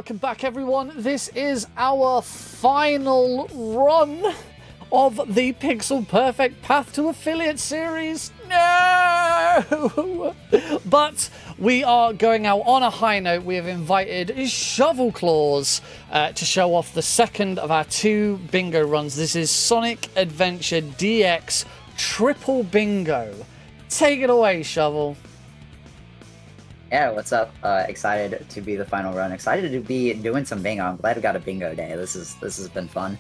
welcome back everyone. This is our final run of the Pixel Perfect Path to Affiliate series. No! But we are going out on a high note. We have invited Shovel Claws to show off the second of our two bingo runs. This is Sonic Adventure DX Triple Bingo. Take it away, Shovel. Yeah, what's up? Excited to be the final run. Excited to be doing some bingo. I'm glad we got a bingo day. This has been fun.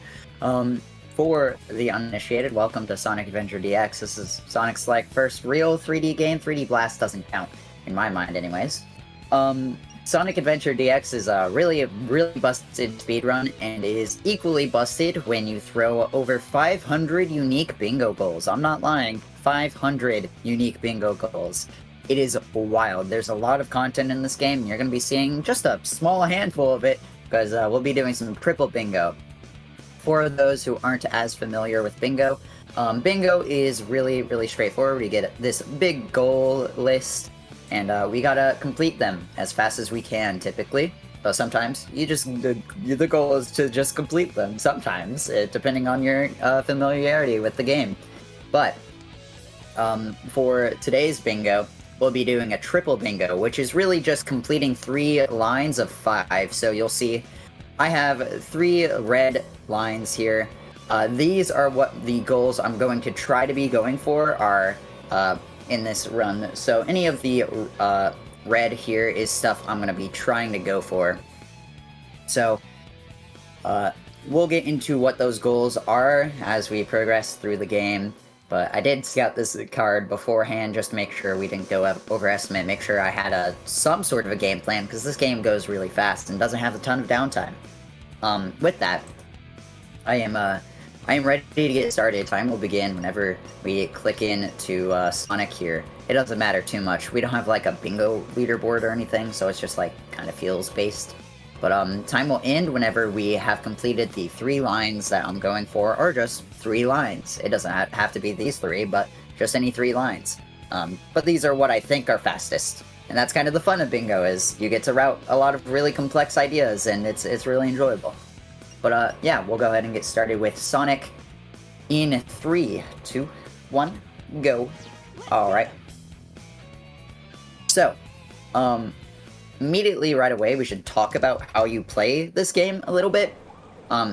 For the uninitiated, welcome to Sonic Adventure DX. This is Sonic's first real 3D game. 3D Blast doesn't count in my mind, anyways. Sonic Adventure DX is a really busted speedrun, and it is equally busted when you throw over 500 unique bingo goals. I'm not lying. 500 unique bingo goals. It is wild. There's a lot of content in this game, and you're going to be seeing just a small handful of it, because we'll be doing some triple bingo. For those who aren't as familiar with bingo, bingo is really straightforward. We get this big goal list, and we gotta complete them as fast as we can, typically. But sometimes, the goal is to just complete them, sometimes, depending on your familiarity with the game. But, for today's bingo, we'll be doing a triple bingo, which is really just completing 3 lines of 5. So you'll see I have 3 red lines here. These are what the goals I'm going to try to be going for are in this run. So any of the red here is stuff I'm going to be trying to go for. So we'll get into what those goals are as we progress through the game. But I did scout this card beforehand just to make sure we didn't go overestimate, make sure I had some sort of a game plan, because this game goes really fast and doesn't have a ton of downtime. With that, I am ready to get started. Time will begin whenever we click into Sonic here. It doesn't matter too much. We don't have a bingo leaderboard or anything, so it's just kind of feels based. But time will end whenever we have completed the 3 lines that I'm going for, or just 3 lines. It doesn't have to be these 3, but just any 3 lines. But these are what I think are fastest. And that's kind of the fun of bingo, is you get to route a lot of really complex ideas, and it's really enjoyable. But yeah, we'll go ahead and get started with Sonic in 3, 2, 1, go. Alright. So, immediately right away, we should talk about how you play this game a little bit.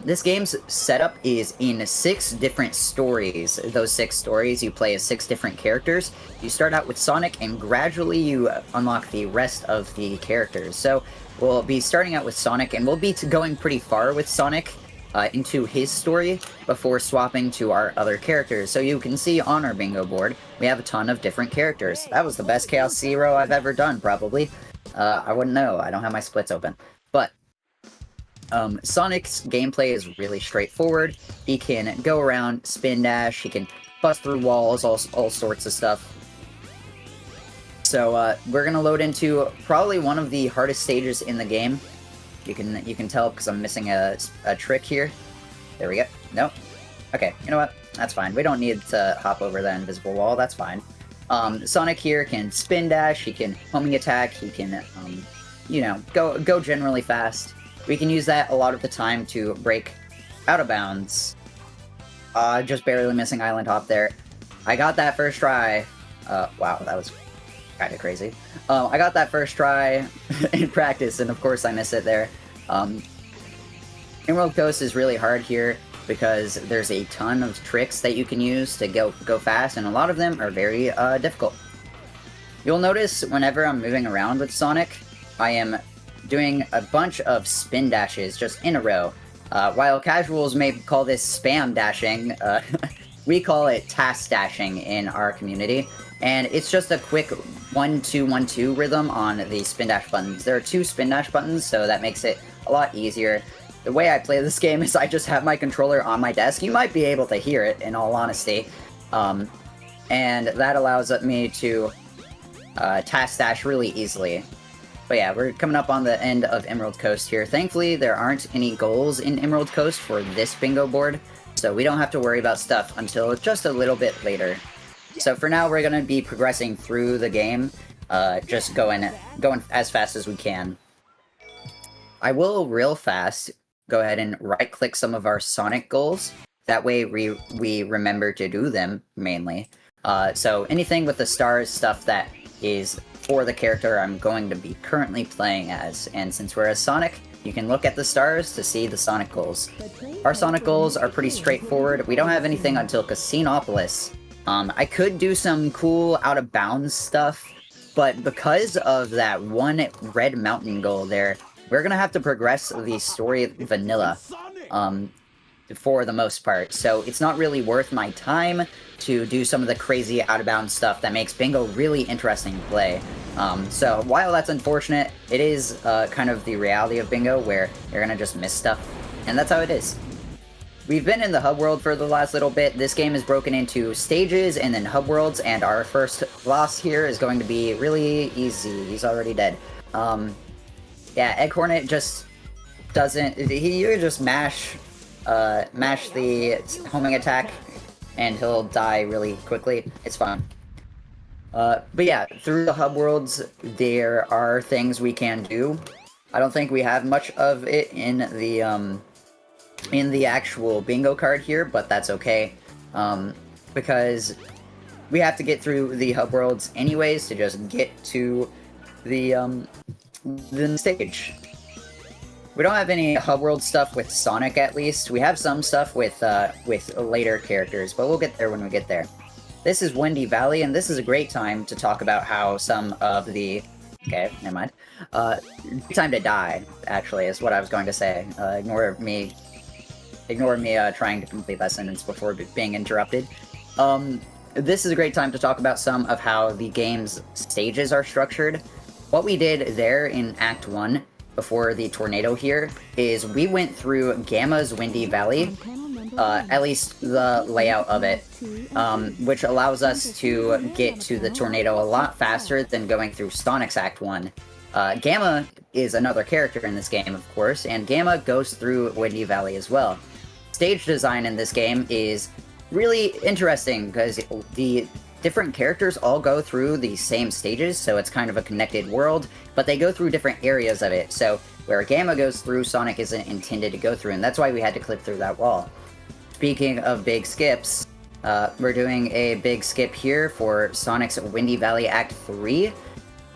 This game's setup is in 6 different stories. Those 6 stories, you play as 6 different characters. You start out with Sonic, and gradually you unlock the rest of the characters. So we'll be starting out with Sonic, and we'll be going pretty far with Sonic into his story before swapping to our other characters. So you can see on our bingo board, we have a ton of different characters. That was the best Chaos Zero I've ever done, probably. I wouldn't know. I don't have my splits open. But Sonic's gameplay is really straightforward. He can go around, spin dash, he can bust through walls, all sorts of stuff. So we're gonna load into probably one of the hardest stages in the game. You can tell because I'm missing a trick here. There we go. Nope. Okay, you know what? That's fine. We don't need to hop over the invisible wall. That's fine. Sonic here can spin dash, he can homing attack, he can, you know, go generally fast. We can use that a lot of the time to break out of bounds. Just barely missing Island Hop there. I got that first try. Wow, that was kind of crazy. I got that first try in practice, and of course I missed it there. Emerald Coast is really hard here, because there's a ton of tricks that you can use to go fast, and a lot of them are very difficult. You'll notice whenever I'm moving around with Sonic, I am doing a bunch of spin dashes just in a row. While casuals may call this spam dashing, we call it task dashing in our community, and it's just a quick 1-2-1-2 rhythm on the spin dash buttons. There are 2 spin dash buttons, so that makes it a lot easier. The way I play this game is I just have my controller on my desk. You might be able to hear it, in all honesty. And that allows me to task dash really easily. But yeah, we're coming up on the end of Emerald Coast here. Thankfully, there aren't any goals in Emerald Coast for this bingo board, so we don't have to worry about stuff until just a little bit later. So for now, we're going to be progressing through the game, just going as fast as we can. I will real fast go ahead and right click some of our Sonic goals. That way we remember to do them mainly. So anything with the stars stuff that is for the character I'm going to be currently playing as. And since we're as Sonic, you can look at the stars to see the Sonic goals. Our Sonic goals are pretty straightforward. We don't have anything until Casinopolis. I could do some cool out of bounds stuff, but because of that one Red Mountain goal there, we're gonna have to progress the story vanilla, for the most part. So it's not really worth my time to do some of the crazy out-of-bounds stuff that makes Bingo really interesting to play. So while that's unfortunate, it is kind of the reality of Bingo where you're gonna just miss stuff, and that's how it is. We've been in the hub world for the last little bit. This game is broken into stages and then hub worlds, and our first boss here is going to be really easy. He's already dead. Yeah, Egg Hornet just doesn't... You just mash the homing attack, and he'll die really quickly. It's fine. But yeah, through the hub worlds, there are things we can do. I don't think we have much of it in the actual bingo card here, but that's okay. Because we have to get through the hub worlds anyways to just get to the stage. We don't have any hub world stuff with Sonic, at least. We have some stuff with later characters, but we'll get there when we get there. This is Windy Valley, and this is a great time to talk about how some of the... Okay, never mind. Time to die, actually, is what I was going to say. Ignore me trying to complete that sentence before being interrupted. This is a great time to talk about some of how the game's stages are structured. What we did there in Act 1, before the tornado here, is we went through Gamma's Windy Valley, at least the layout of it, which allows us to get to the tornado a lot faster than going through Sonic's Act 1. Gamma is another character in this game, of course, and Gamma goes through Windy Valley as well. Stage design in this game is really interesting because the different characters all go through the same stages, so it's kind of a connected world, but they go through different areas of it. So where Gamma goes through, Sonic isn't intended to go through, and that's why we had to clip through that wall. Speaking of big skips, we're doing a big skip here for Sonic's Windy Valley Act 3.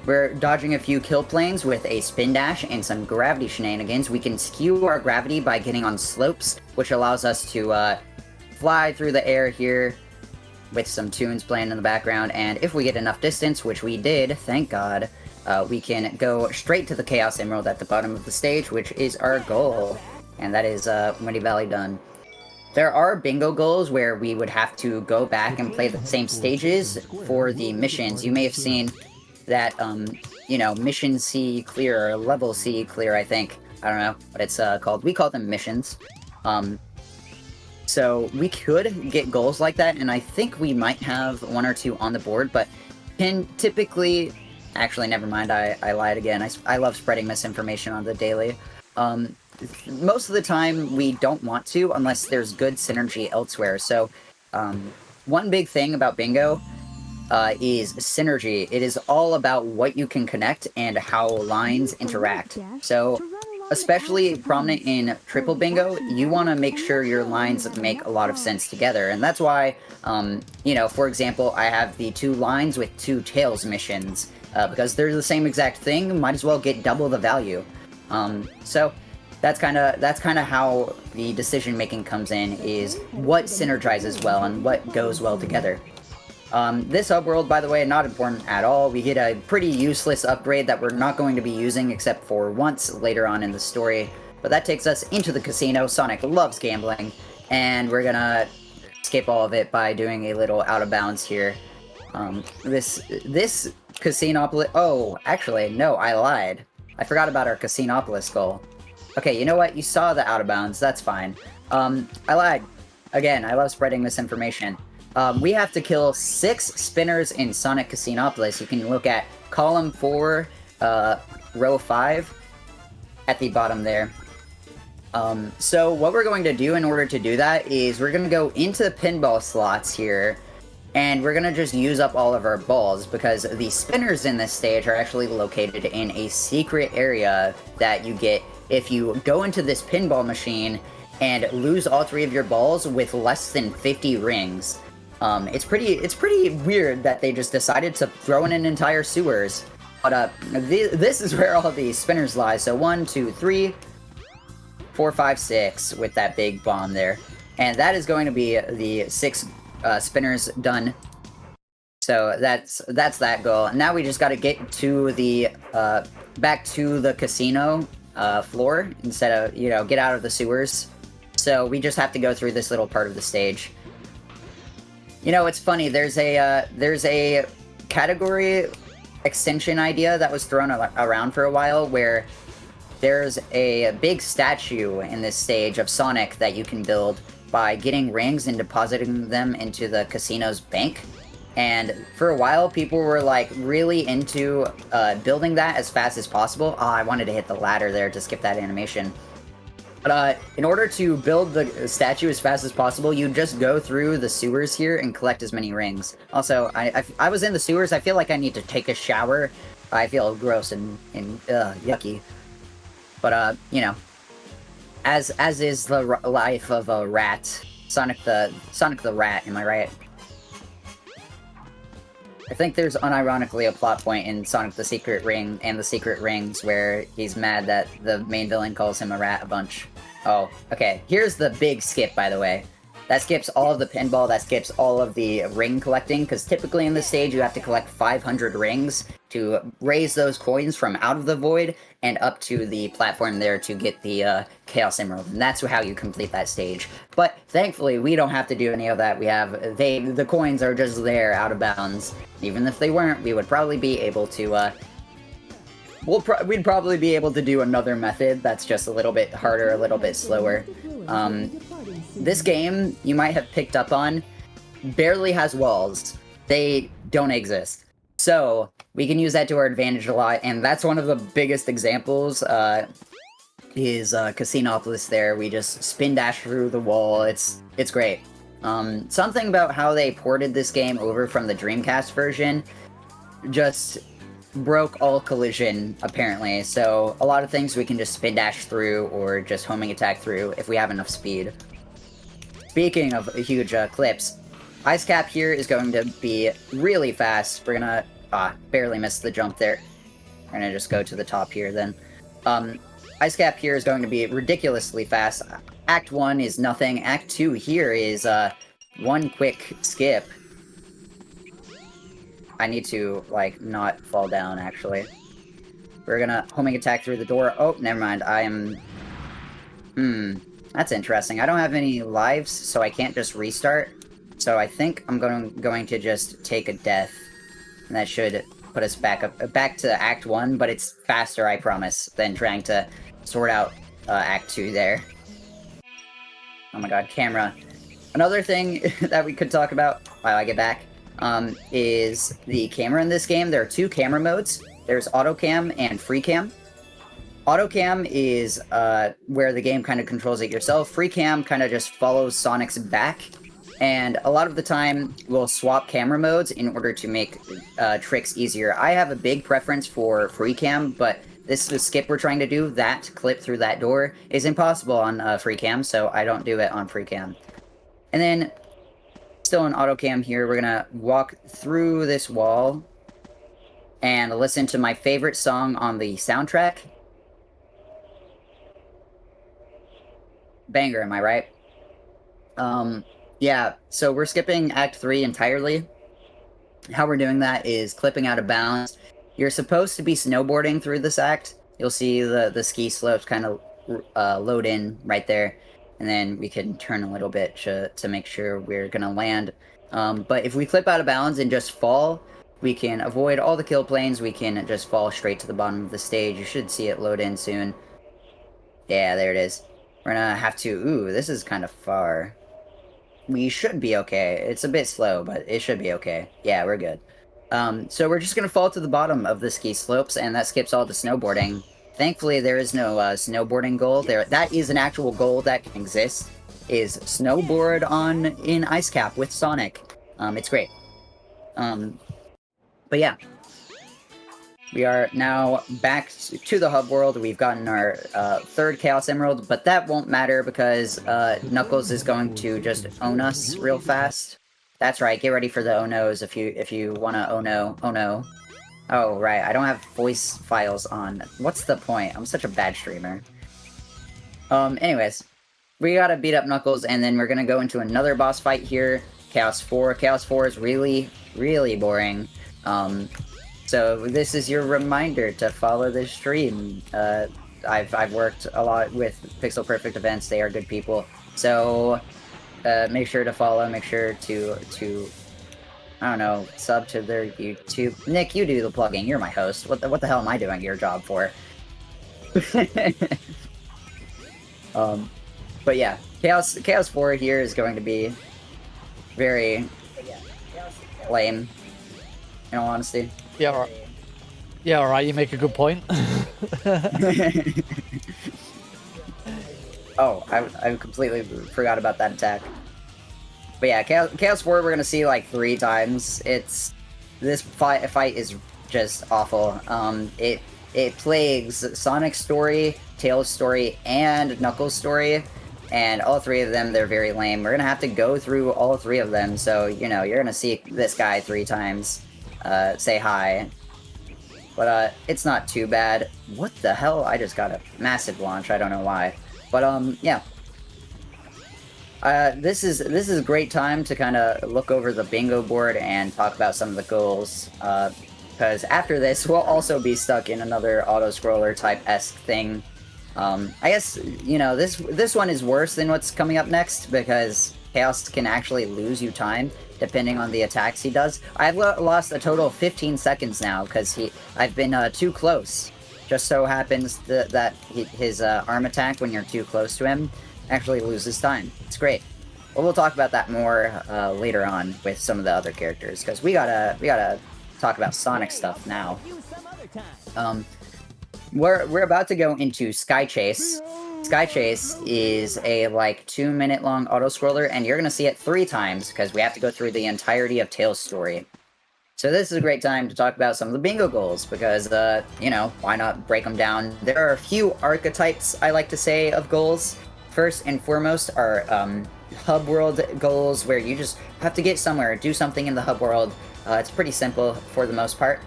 We're dodging a few kill planes with a spin dash and some gravity shenanigans. We can skew our gravity by getting on slopes, which allows us to fly through the air here with some tunes playing in the background, and if we get enough distance, which we did, thank God, we can go straight to the Chaos Emerald at the bottom of the stage, which is our goal. And that is Windy Valley done. There are bingo goals where we would have to go back and play the same stages for the missions. You may have seen that, you know, Mission C clear, or Level C clear, I think. I don't know what it's called. We call them missions. So we could get goals like that, and I think we might have one or two on the board, but can typically... Actually, never mind, I lied again. I love spreading misinformation on the daily. Most of the time, we don't want to unless there's good synergy elsewhere. So, one big thing about bingo is synergy. It is all about what you can connect and how lines interact. So, especially prominent in triple bingo, you want to make sure your lines make a lot of sense together. And that's why, you know, for example, I have the 2 lines with 2 tails missions. Because they're the same exact thing, might as well get double the value. So that's kind of how the decision making comes in, is what synergizes well and what goes well together. This hub world, by the way, not important at all. We get a pretty useless upgrade that we're not going to be using except for once later on in the story. But that takes us into the casino. Sonic loves gambling, and we're gonna skip all of it by doing a little out of bounds here. This Casinopolis... Oh, actually, no, I lied. I forgot about our Casinopolis goal. Okay, you know what? You saw the out of bounds. That's fine. I lied. Again, I love spreading misinformation. We have to kill 6 spinners in Sonic Casinopolis. You can look at column 4, row 5, at the bottom there. So what we're going to do in order to do that is we're going to go into the pinball slots here, And we're gonna just use up all of our balls because the spinners in this stage are actually located in a secret area that you get if you go into this pinball machine and lose all 3 of your balls with less than 50 rings. It's pretty weird that they just decided to throw in an entire sewers. But this is where all the spinners lie. So 1, 2, 3, 4, 5, 6 with that big bomb there. And that is going to be the 6 spinners done. So that's that goal. Now we just got to get to the back to the casino floor instead of, you know, get out of the sewers. So we just have to go through this little part of the stage. You know, it's funny. There's a category extension idea that was thrown around for a while where there's a big statue in this stage of Sonic that you can build by getting rings and depositing them into the casino's bank. And for a while, people were like really into building that as fast as possible. Oh, I wanted to hit the ladder there to skip that animation. But in order to build the statue as fast as possible, you just go through the sewers here and collect as many rings. Also, I was in the sewers. I feel like I need to take a shower. I feel gross and yucky. But you know, as is the life of a rat, Sonic the Rat. Am I right? I think there's unironically a plot point in Sonic the Secret Ring and the Secret Rings where he's mad that the main villain calls him a rat a bunch. Oh, okay. Here's the big skip, by the way. That skips all of the pinball, that skips all of the ring collecting, because typically in this stage you have to collect 500 rings to raise those coins from out of the void and up to the platform there to get the Chaos Emerald, and that's how you complete that stage. But thankfully, we don't have to do any of that. We have, the coins are just there, out of bounds. Even if they weren't, we would probably be able to, we'd probably be able to do another method that's just a little bit harder, a little bit slower. This game, you might have picked up on, barely has walls. They don't exist. So, we can use that to our advantage a lot, and that's one of the biggest examples, is Casinopolis there. We just spin dash through the wall. It's great. Something about how they ported this game over from the Dreamcast version just broke all collision, apparently. So, a lot of things we can just spin dash through or just homing attack through if we have enough speed. Speaking of huge clips, Ice Cap here is going to be really fast. We're gonna, barely missed the jump there. We're gonna just go to the top here then. Ice Cap here is going to be ridiculously fast. Act 1 is nothing. Act 2 here is, one quick skip. I need to, like, not fall down, actually. We're gonna homing attack through the door. Oh, never mind. I am... That's interesting. I don't have any lives, so I can't just restart. So I think I'm going to just take a death. And that should put us back to Act 1, but it's faster, I promise, than trying to sort out Act 2 there. Oh my god, camera. Another thing that we could talk about while I get back is the camera in this game. There are 2 camera modes. There's auto cam and free cam. Auto cam is where the game kind of controls it yourself. Free cam kind of just follows Sonic's back. And a lot of the time, we'll swap camera modes in order to make tricks easier. I have a big preference for free cam, but this skip we're trying to do, that clip through that door, is impossible on free cam, so I don't do it on free cam. And then, still on auto cam here, we're gonna walk through this wall and listen to my favorite song on the soundtrack. Banger, am I right? Yeah, so we're skipping Act 3 entirely. How we're doing that is clipping out of bounds. You're supposed to be snowboarding through this act. You'll see the ski slopes kind of load in right there. And then we can turn a little bit to make sure we're going to land. But if we clip out of bounds and just fall, we can avoid all the kill planes. We can just fall straight to the bottom of the stage. You should see it load in soon. Yeah, there it is. We're going to have to... Ooh, this is kind of far. We should be okay. It's a bit slow, but it should be okay. Yeah, we're good. So we're just going to fall to the bottom of the ski slopes, and that skips all the snowboarding. Thankfully, there is no snowboarding goal. That is an actual goal that can exist, is snowboard in Ice Cap with Sonic. It's great. But yeah. We are now back to the hub world. We've gotten our third Chaos Emerald, but that won't matter because Knuckles is going to just own us real fast. That's right. Get ready for the oh no's if you want to oh no. Oh no. Oh right. I don't have voice files on. What's the point? I'm such a bad streamer. Anyways, we gotta beat up Knuckles, and then we're gonna go into another boss fight here. Chaos 4. Chaos 4 is really, really boring. So this is your reminder to follow this stream. I've worked a lot with Pixel Perfect events. They are good people. So make sure to follow. Make sure to I don't know, sub to their YouTube. Nick, you do the plugging. You're my host. What the hell am I doing your job for? But yeah, Chaos 4 here is going to be very lame. In all honesty. Yeah, alright. Yeah, alright, you make a good point. Oh, I completely forgot about that attack. But yeah, Chaos 4 we're gonna see like 3 times. This fight is just awful. It plagues Sonic's story, Tails' story, and Knuckles' story. And all 3 of them, they're very lame. We're gonna have to go through all 3 of them, so, you know, you're gonna see this guy 3 times. Say hi. But, it's not too bad. What the hell? I just got a massive launch, I don't know why. But, yeah. This is a great time to kind of look over the bingo board and talk about some of the goals. Because after this, we'll also be stuck in another auto-scroller type-esque thing. I guess, you know, this one is worse than what's coming up next, because Chaos can actually lose you time, depending on the attacks he does. I've lost a total of 15 seconds now, because I've been too close. Just so happens that his arm attack, when you're too close to him, actually loses time. It's great. But we'll talk about that more later on with some of the other characters, because we gotta talk about Sonic stuff now. We're about to go into Sky Chase. Sky Chase is a like 2-minute long auto scroller, and you're gonna see it 3 times because we have to go through the entirety of Tails' story. So this is a great time to talk about some of the bingo goals because, you know, why not break them down? There are a few archetypes, I like to say, of goals. First and foremost are hub world goals, where you just have to get somewhere, do something in the hub world. It's pretty simple for the most part.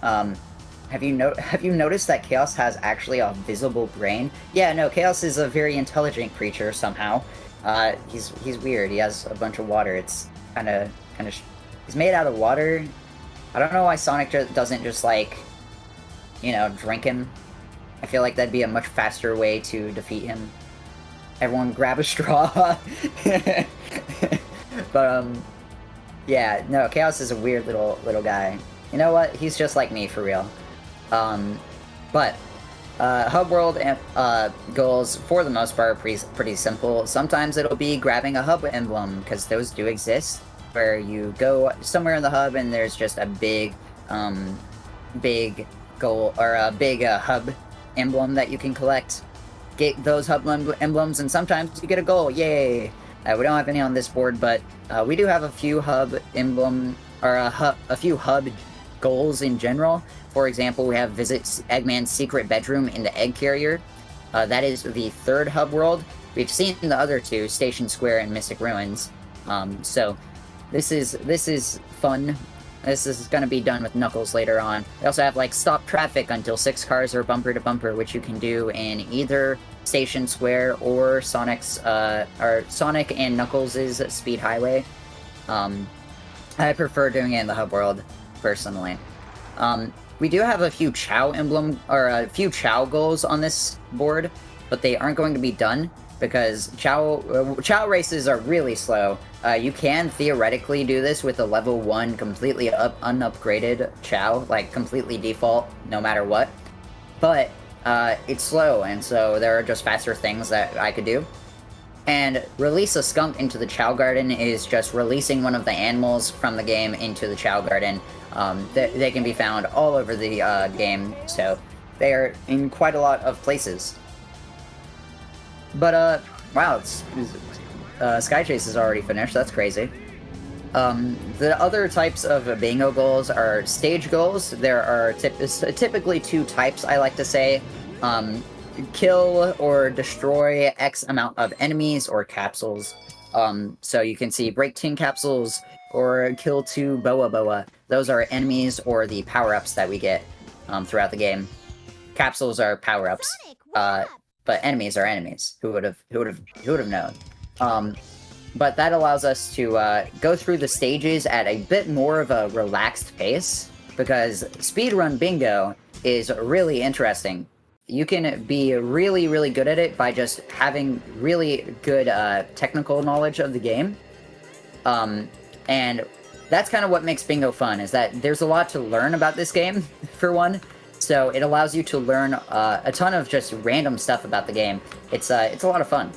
Have you noticed that Chaos has actually a visible brain? Yeah, no, Chaos is a very intelligent creature somehow. He's weird. He has a bunch of water. It's kind of he's made out of water. I don't know why Sonic doesn't just like, you know, drink him. I feel like that'd be a much faster way to defeat him. Everyone grab a straw. But yeah, no, Chaos is a weird little guy. You know what? He's just like me for real. But hub world goals for the most part are pretty simple. Sometimes it'll be grabbing a hub emblem, because those do exist, where you go somewhere in the hub and there's just a big goal or a big hub emblem that you can collect. Get those hub emblems, and sometimes you get a goal. Yay! We don't have any on this board, but we do have a few hub emblem or a few hub goals in general. For example, we have visit Eggman's secret bedroom in the egg carrier. That is the 3rd hub world. We've seen the other 2, Station Square and Mystic Ruins. So this is fun. This is going to be done with Knuckles later on. We also have like stop traffic until 6 cars are bumper to bumper, which you can do in either Station Square or Sonic's or Sonic and Knuckles' Speed Highway. I prefer doing it in the hub world personally. We do have a few Chao emblem or a few Chao goals on this board, but they aren't going to be done because Chao races are really slow. You can theoretically do this with a level 1 completely unupgraded Chao, like completely default no matter what, but it's slow, and so there are just faster things that I could do. And release a skunk into the Chao Garden is just releasing one of the animals from the game into the Chao Garden. They can be found all over the game, so they are in quite a lot of places. But, wow, Sky Chase is already finished, that's crazy. The other types of bingo goals are stage goals. There are typically two types, I like to say. Kill or destroy X amount of enemies or capsules. So you can see break 10 capsules or kill 2 Boa Boa. Those are enemies or the power-ups that we get throughout the game. Capsules are power-ups, but enemies are enemies. Who would have known? But that allows us to go through the stages at a bit more of a relaxed pace, because speedrun bingo is really interesting. You can be really, really good at it by just having really good technical knowledge of the game. And that's kind of what makes bingo fun, is that there's a lot to learn about this game, for one. So it allows you to learn a ton of just random stuff about the game. It's a lot of fun.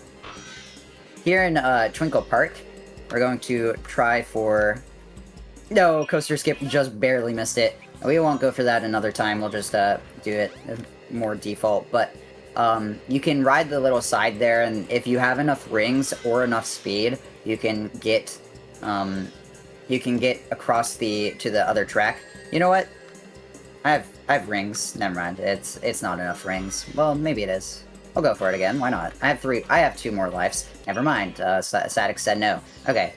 Here in Twinkle Park, we're going to try for... No, Coaster Skip just barely missed it. We won't go for that another time, we'll just do it more default. But you can ride the little side there, and if you have enough rings or enough speed, you can get across to the other track. You know what? I have rings. Never mind. It's not enough rings. Well, maybe it is. I'll go for it again. Why not? I have 2 more lives. Never mind. Static said no. Okay.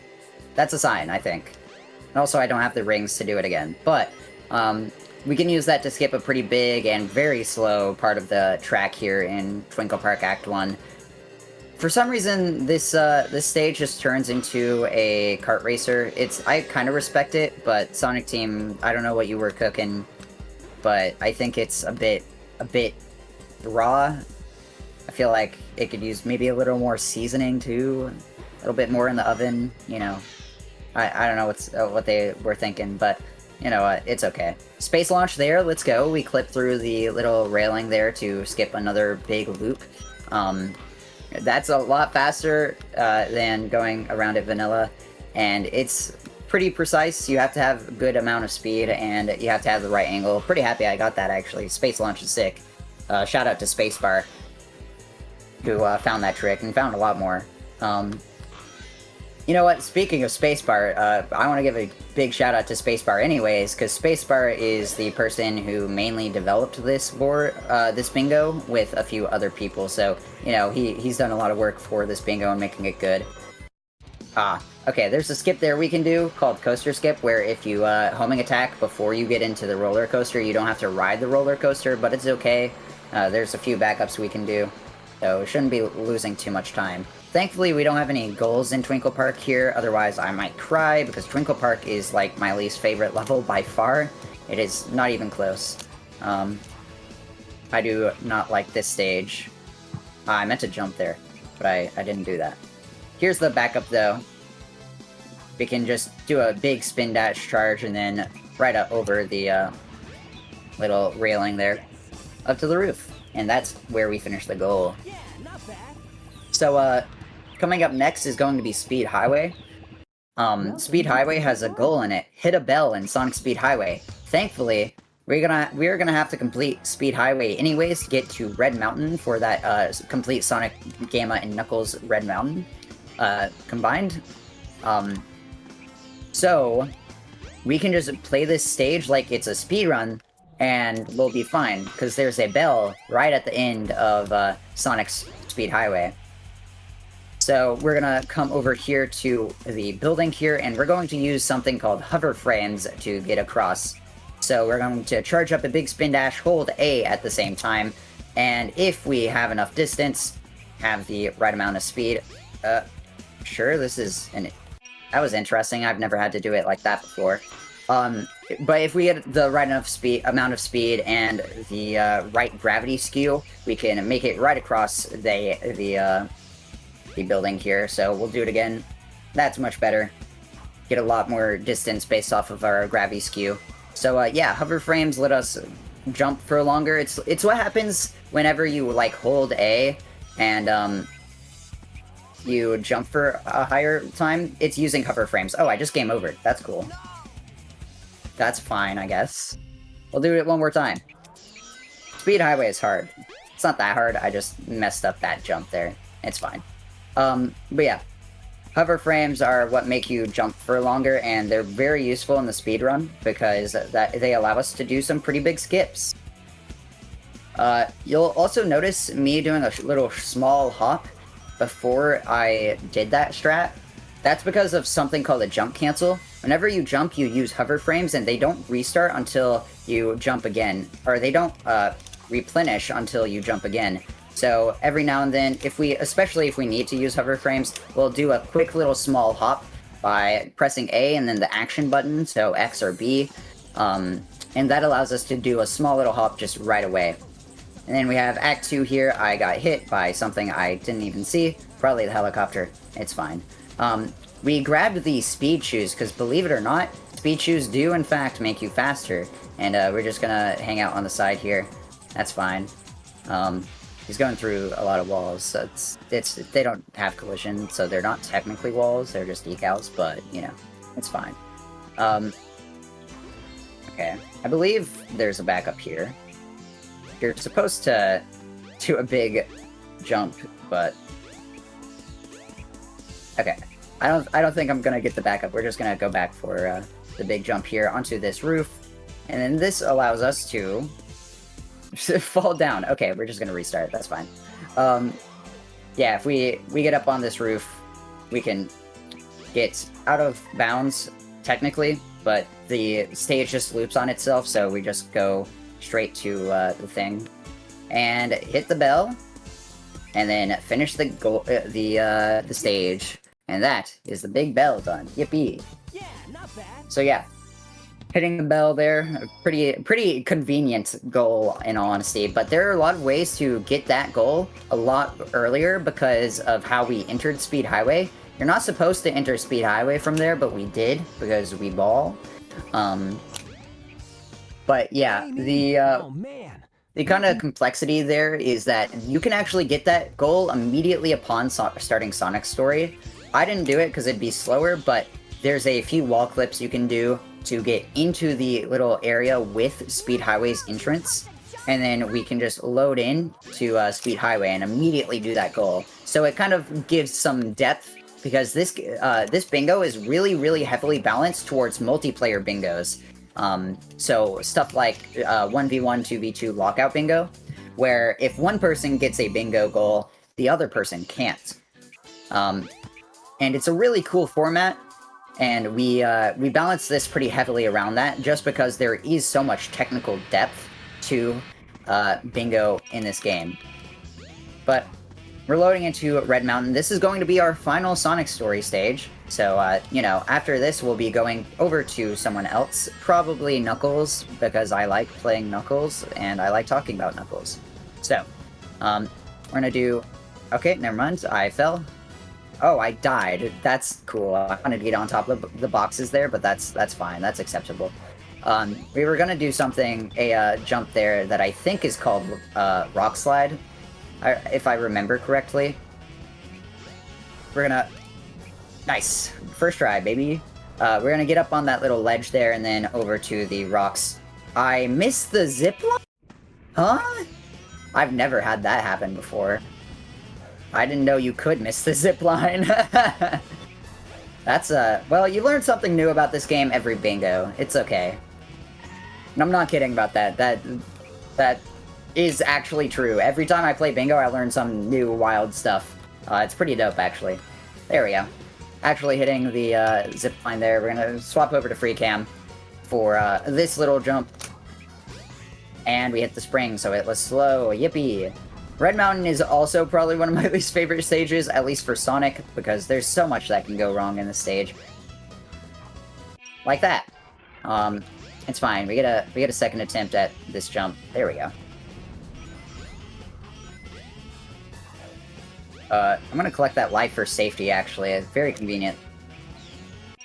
That's a sign, I think. And also, I don't have the rings to do it again. But, we can use that to skip a pretty big and very slow part of the track here in Twinkle Park Act 1. For some reason, this stage just turns into a kart racer. I kind of respect it, but Sonic Team, I don't know what you were cooking, but I think it's a bit raw. I feel like it could use maybe a little more seasoning too, a little bit more in the oven, you know. I don't know what they were thinking, but you know what, it's okay. Space launch there, let's go. We clip through the little railing there to skip another big loop. That's a lot faster than going around it vanilla, and it's pretty precise. You have to have a good amount of speed, and you have to have the right angle. Pretty happy I got that, actually. Space launch is sick. Shout out to Spacebar, who found that trick, and found a lot more. You know what, speaking of Spacebar, I want to give a big shout out to Spacebar anyways, because Spacebar is the person who mainly developed this bingo with a few other people, so, you know, he's done a lot of work for this bingo and making it good. Okay, there's a skip there we can do called Coaster Skip, where if you homing attack before you get into the roller coaster, you don't have to ride the roller coaster, but it's okay. There's a few backups we can do, so shouldn't be losing too much time. Thankfully, we don't have any goals in Twinkle Park here, otherwise I might cry, because Twinkle Park is, like, my least favorite level by far. It is not even close. I do not like this stage. I meant to jump there, but I didn't do that. Here's the backup, though. We can just do a big spin dash charge, and then right up over the little railing there, up to the roof. And that's where we finish the goal. So, coming up next is going to be Speed Highway. Speed Highway has a goal in it. Hit a bell in Sonic Speed Highway. Thankfully, we're gonna have to complete Speed Highway anyways to get to Red Mountain for that complete Sonic, Gamma, and Knuckles Red Mountain combined. So we can just play this stage like it's a speed run, and we'll be fine, because there's a bell right at the end of Sonic's Speed Highway. So we're gonna come over here to the building here, and we're going to use something called hover frames to get across. So we're going to charge up a big spin dash, hold A at the same time, and if we have enough distance, have the right amount of speed. Sure, that was interesting. I've never had to do it like that before. But if we get the right amount of speed and the right gravity skew, we can make it right across the building here. So we'll do it again. That's much better. Get a lot more distance based off of our gravity skew. So yeah, hover frames let us jump for longer. It's what happens whenever you like hold A and you jump for a higher time. It's using hover frames. Oh, I just game over. That's cool. That's fine, I guess. We'll do it one more time. Speed Highway is hard. It's not that hard. I just messed up that jump there. It's fine. But yeah. Hover frames are what make you jump for longer, and they're very useful in the speedrun because they allow us to do some pretty big skips. You'll also notice me doing a little small hop before I did that strat. That's because of something called a jump cancel. Whenever you jump, you use hover frames, and they don't restart until you jump again, or they don't replenish until you jump again. So every now and then, especially if we need to use hover frames, we'll do a quick little small hop by pressing A and then the action button, so X or B, and that allows us to do a small little hop just right away. And then we have Act 2 here. I got hit by something I didn't even see, probably the helicopter. It's fine. We grabbed the speed shoes because, believe it or not, speed shoes do in fact make you faster, and we're just gonna hang out on the side here. That's fine. He's going through a lot of walls, so they don't have collision, so they're not technically walls, they're just decals, but, you know, it's fine. Okay, I believe there's a backup here. You're supposed to do a big jump, but... Okay, I don't think I'm gonna get the backup. We're just gonna go back for the big jump here onto this roof, and then this allows us to fall down. Okay, we're just gonna restart. That's fine. Yeah, if we get up on this roof, we can get out of bounds technically, but the stage just loops on itself, so we just go straight to the thing and hit the bell, and then finish the stage, and that is the big bell done. Yippee! Yeah, not bad. So yeah. Hitting the bell there, a pretty convenient goal in all honesty, but there are a lot of ways to get that goal a lot earlier because of how we entered Speed Highway. You're not supposed to enter Speed Highway from there, but we did because we ball. But yeah, the kind of complexity there is that you can actually get that goal immediately upon starting Sonic's story. I didn't do it because it'd be slower, but there's a few wall clips you can do to get into the little area with Speed Highway's entrance, and then we can just load in to Speed Highway and immediately do that goal. So it kind of gives some depth, because this bingo is really heavily balanced towards multiplayer bingos. So stuff like 1v1, 2v2 lockout bingo, where if one person gets a bingo goal, the other person can't. And it's a really cool format. And we balance this pretty heavily around that, just because there is so much technical depth to bingo in this game. But we're loading into Red Mountain. This is going to be our final Sonic story stage. So, you know, after this, we'll be going over to someone else, probably Knuckles, because I like playing Knuckles, and I like talking about Knuckles. So, we're gonna do... Okay, never mind, I fell. Oh, I died. That's cool. I wanted to get on top of the boxes there, but that's fine. That's acceptable. We were gonna do something, a jump there that I think is called Rock Slide, if I remember correctly. We're gonna... Nice. First try, baby. We're gonna get up on that little ledge there and then over to the rocks. I missed the zipline? Huh? I've never had that happen before. I didn't know you could miss the zipline. That's, well, you learn something new about this game every bingo. It's okay. And I'm not kidding about that. That is actually true. Every time I play bingo, I learn some new wild stuff. It's pretty dope, actually. There we go. Actually hitting the zipline there. We're gonna swap over to free cam for this little jump. And we hit the spring, so it was slow. Yippee! Red Mountain is also probably one of my least favorite stages, at least for Sonic, because there's so much that can go wrong in this stage. Like that. It's fine. We get a second attempt at this jump. There we go. I'm gonna collect that life for safety, actually. It's very convenient.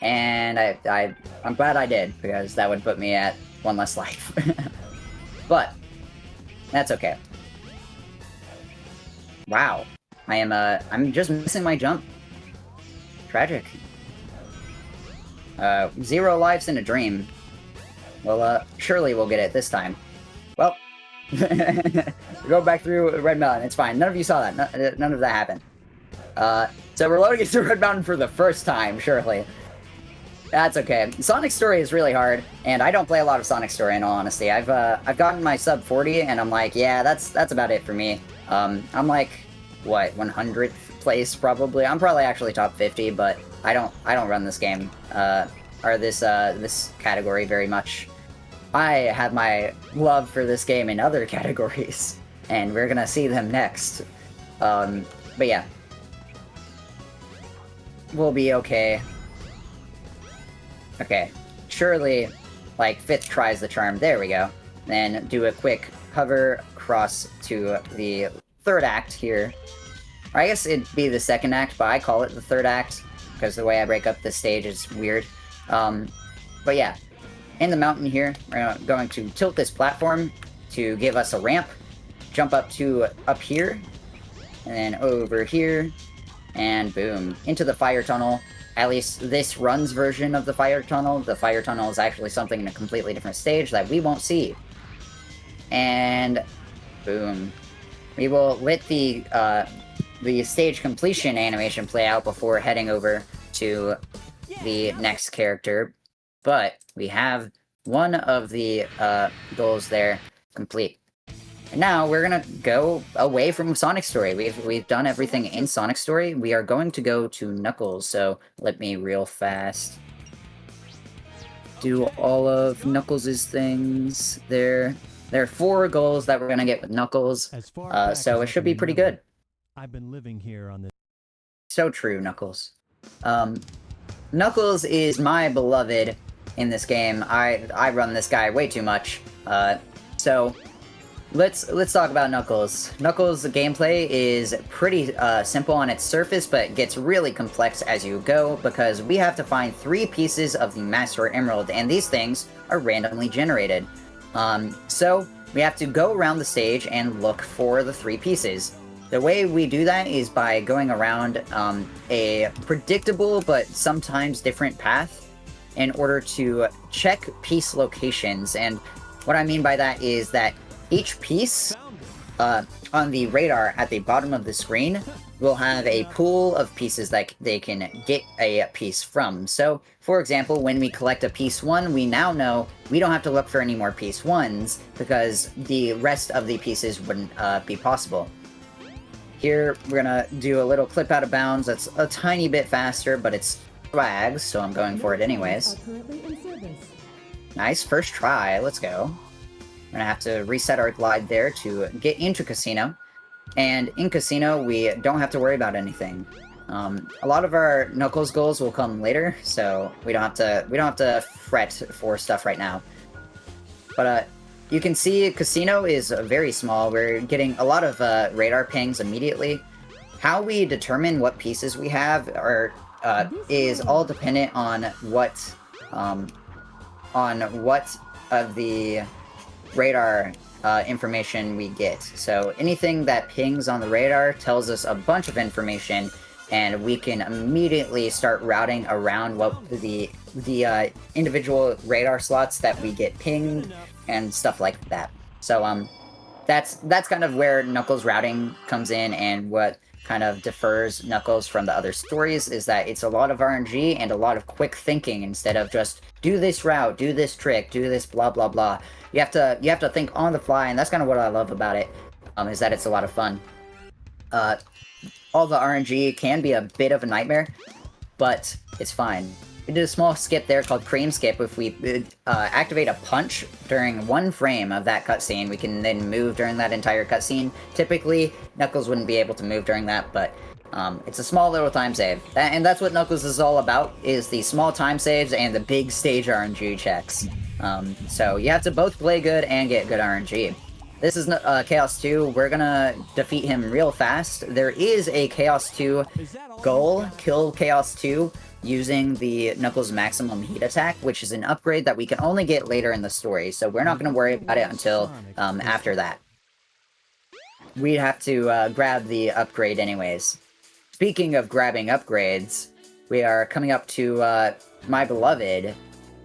And I'm glad I did, because that would put me at one less life. But that's okay. Wow. I'm just missing my jump. Tragic. 0 lives in a dream. Well, surely we'll get it this time. Well, go back through Red Mountain. It's fine. None of you saw that. None of that happened. It's So we're loading into Red Mountain for the first time, surely. That's okay. Sonic Story is really hard, and I don't play a lot of Sonic Story in all honesty. I've gotten my sub 40, and I'm like, yeah, that's about it for me. I'm like, what, 100th place probably? I'm probably actually top 50, but I don't run this game, or this category very much. I have my love for this game in other categories, and we're gonna see them next. But yeah. We'll be okay. Okay. Surely, like, 5th tries the charm. There we go. Then do a quick hover across to the 3rd act here. Or I guess it'd be the 2nd act, but I call it the 3rd act, because the way I break up the stage is weird. But yeah. In the mountain here, we're going to tilt this platform to give us a ramp. Jump up here, and then over here, and boom, into the fire tunnel. At least this runs version of the fire tunnel. The fire tunnel is actually something in a completely different stage that we won't see. And boom. We will let the stage completion animation play out before heading over to the next character. But we have one of the goals there complete. And now we're gonna go away from Sonic Story. We've done everything in Sonic Story. We are going to go to Knuckles, so let me real fast do all of Knuckles' things. There are 4 goals that we're gonna get with Knuckles, so it should be pretty good. I've been living here on this. So true, Knuckles. Knuckles is my beloved in this game. I run this guy way too much. So let's talk about Knuckles. Knuckles' gameplay is pretty simple on its surface, but gets really complex as you go, because we have to find 3 pieces of the Master Emerald, and these things are randomly generated. So we have to go around the stage and look for the 3 pieces. The way we do that is by going around a predictable but sometimes different path in order to check piece locations. And what I mean by that is that each piece on the radar at the bottom of the screen will have a pool of pieces that they can get a piece from. So, for example, when we collect a piece 1, we now know we don't have to look for any more piece 1s, because the rest of the pieces wouldn't be possible. Here, we're gonna do a little clip out of bounds that's a tiny bit faster, but it's flags, so I'm going for it anyways. Nice, first try, let's go. We're gonna have to reset our glide there to get into Casino. And in Casino, we don't have to worry about anything. A lot of our Knuckles goals will come later, so we don't have to fret for stuff right now. But you can see Casino is very small. We're getting a lot of radar pings immediately. How we determine what pieces we have is all dependent on what of the radar information we get. So anything that pings on the radar tells us a bunch of information, and we can immediately start routing around what the individual radar slots that we get pinged and stuff like that. So that's kind of where Knuckles routing comes in, and what kind of differs Knuckles from the other stories is that it's a lot of RNG and a lot of quick thinking instead of just do this route, do this trick, do this blah blah blah. You have to think on the fly, and that's kind of what I love about it, is that it's a lot of fun. All the RNG can be a bit of a nightmare, but it's fine. We did a small skip there called Cream Skip. If we activate a punch during 1 frame of that cutscene, we can then move during that entire cutscene. Typically, Knuckles wouldn't be able to move during that, but it's a small little time save. And that's what Knuckles is all about, is the small time saves and the big stage RNG checks. So you have to both play good and get good RNG. This is Chaos 2. We're gonna defeat him real fast. There is a Chaos 2 goal, kill Chaos 2, using the Knuckles Maximum Heat Attack, which is an upgrade that we can only get later in the story, so we're not going to worry about it until after that. We'd have to grab the upgrade anyways. Speaking of grabbing upgrades, we are coming up to my beloved,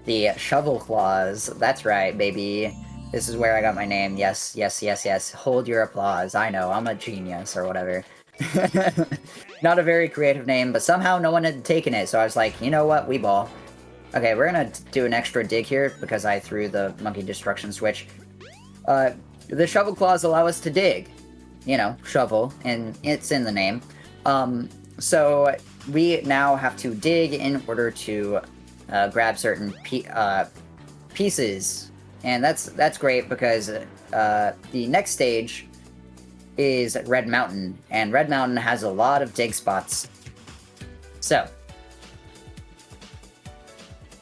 the Shovel Claws. That's right, baby. This is where I got my name. Yes, yes, yes, yes. Hold your applause. I know, I'm a genius or whatever. Not a very creative name, but somehow no one had taken it, so I was like, you know what, we ball. Okay, we're gonna do an extra dig here because I threw the monkey destruction switch. The shovel claws allow us to dig. You know, shovel, and it's in the name. So we now have to dig in order to grab certain pieces, and that's great because the next stage is Red Mountain, and Red Mountain has a lot of dig spots. So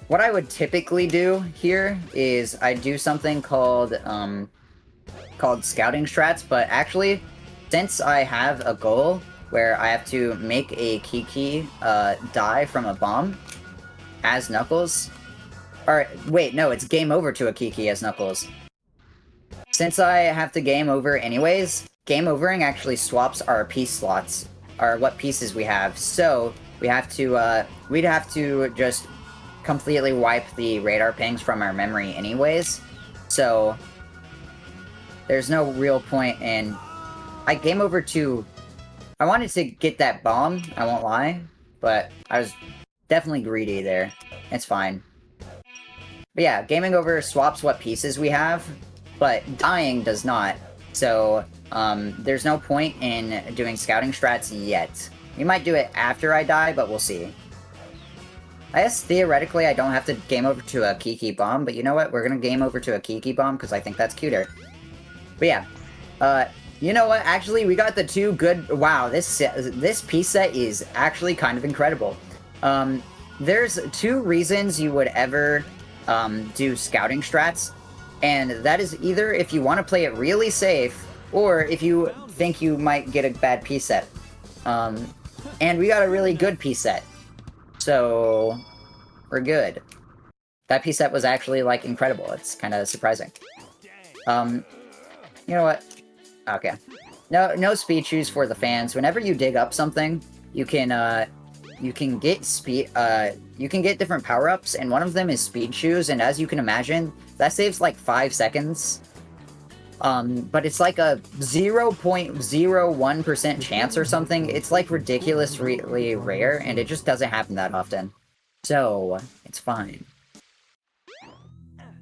what I would typically do here is I do something called scouting strats, but actually, since I have a goal where I have to make a Kiki die from a bomb as Knuckles, or wait, no, it's game over to a Kiki as Knuckles. Since I have to game over anyways, game overing actually swaps our piece slots, or what pieces we have, so we have to, we'd have to just completely wipe the radar pings from our memory anyways, so there's no real point in... I game over to... I wanted to get that bomb, I won't lie, but I was definitely greedy there. It's fine. But yeah, gaming over swaps what pieces we have, but dying does not. So, there's no point in doing scouting strats yet. We might do it after I die, but we'll see. I guess theoretically I don't have to game over to a Kiki bomb, but you know what? We're gonna game over to a Kiki bomb because I think that's cuter. But yeah, you know what? Actually, we got the two good... Wow, this piece set is actually kind of incredible. There's two reasons you would ever do scouting strats, and that is either if you want to play it really safe, or if you think you might get a bad piece set. And we got a really good piece set, so we're good. That piece set was actually, like, incredible. It's kind of surprising. You know what? Okay. No speed shoes for the fans. Whenever you dig up something, you can get speed, you can get different power-ups, and one of them is speed shoes, and as you can imagine, that saves like 5 seconds. But it's like a 0.01% chance or something. It's like ridiculously rare, and it just doesn't happen that often. So, it's fine.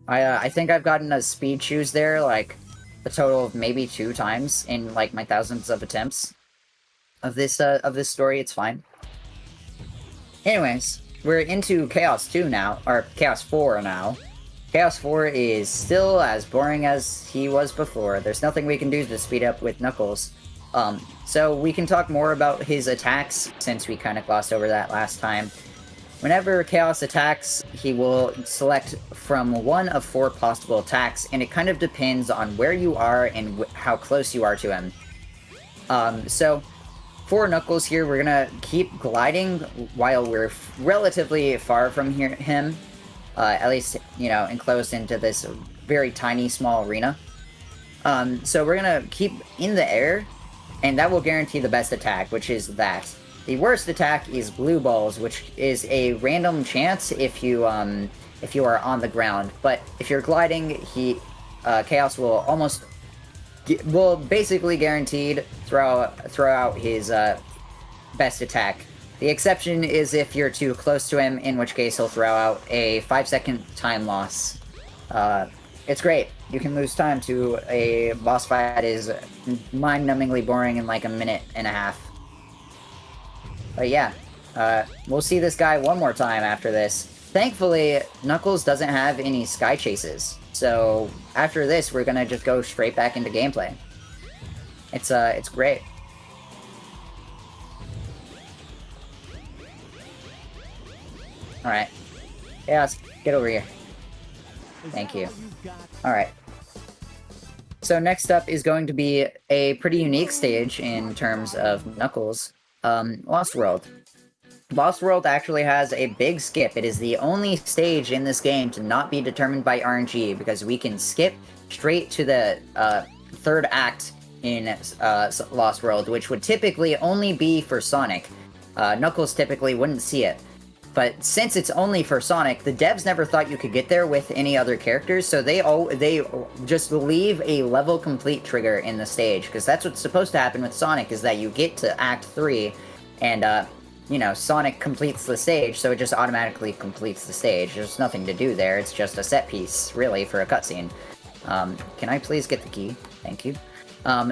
I think I've gotten a speed shoes there, like, a total of maybe 2 times in, like, my thousands of attempts of this story. It's fine. Anyways, we're into Chaos 2 now, or Chaos 4 now. Chaos 4 is still as boring as he was before. There's nothing we can do to speed up with Knuckles. So we can talk more about his attacks, since we kind of glossed over that last time. Whenever Chaos attacks, he will select from one of 4 possible attacks, and it kind of depends on where you are and how close you are to him. So, for Knuckles here, we're gonna keep gliding while we're relatively far from him. At least, you know, enclosed into this very tiny, small arena. So we're gonna keep in the air, and that will guarantee the best attack, which is that. The worst attack is Blue Balls, which is a random chance if you are on the ground. But if you're gliding, Chaos will will basically guaranteed throw out his best attack. The exception is if you're too close to him, in which case he'll throw out a 5-second time loss. It's great. You can lose time to a boss fight that is mind-numbingly boring in like a minute and a half. But yeah, we'll see this guy one more time after this. Thankfully, Knuckles doesn't have any sky chases, so after this, we're gonna just go straight back into gameplay. It's great. Alright. Chaos, get over here. Thank you. Alright. So next up is going to be a pretty unique stage in terms of Knuckles. Lost World. Lost World actually has a big skip. It is the only stage in this game to not be determined by RNG, because we can skip straight to the third act in Lost World, which would typically only be for Sonic. Knuckles typically wouldn't see it. But since it's only for Sonic, the devs never thought you could get there with any other characters, so they just leave a level complete trigger in the stage, because that's what's supposed to happen with Sonic, is that you get to Act 3, and, you know, Sonic completes the stage, so it just automatically completes the stage. There's nothing to do there, it's just a set piece, really, for a cutscene. Can I please get the key? Thank you.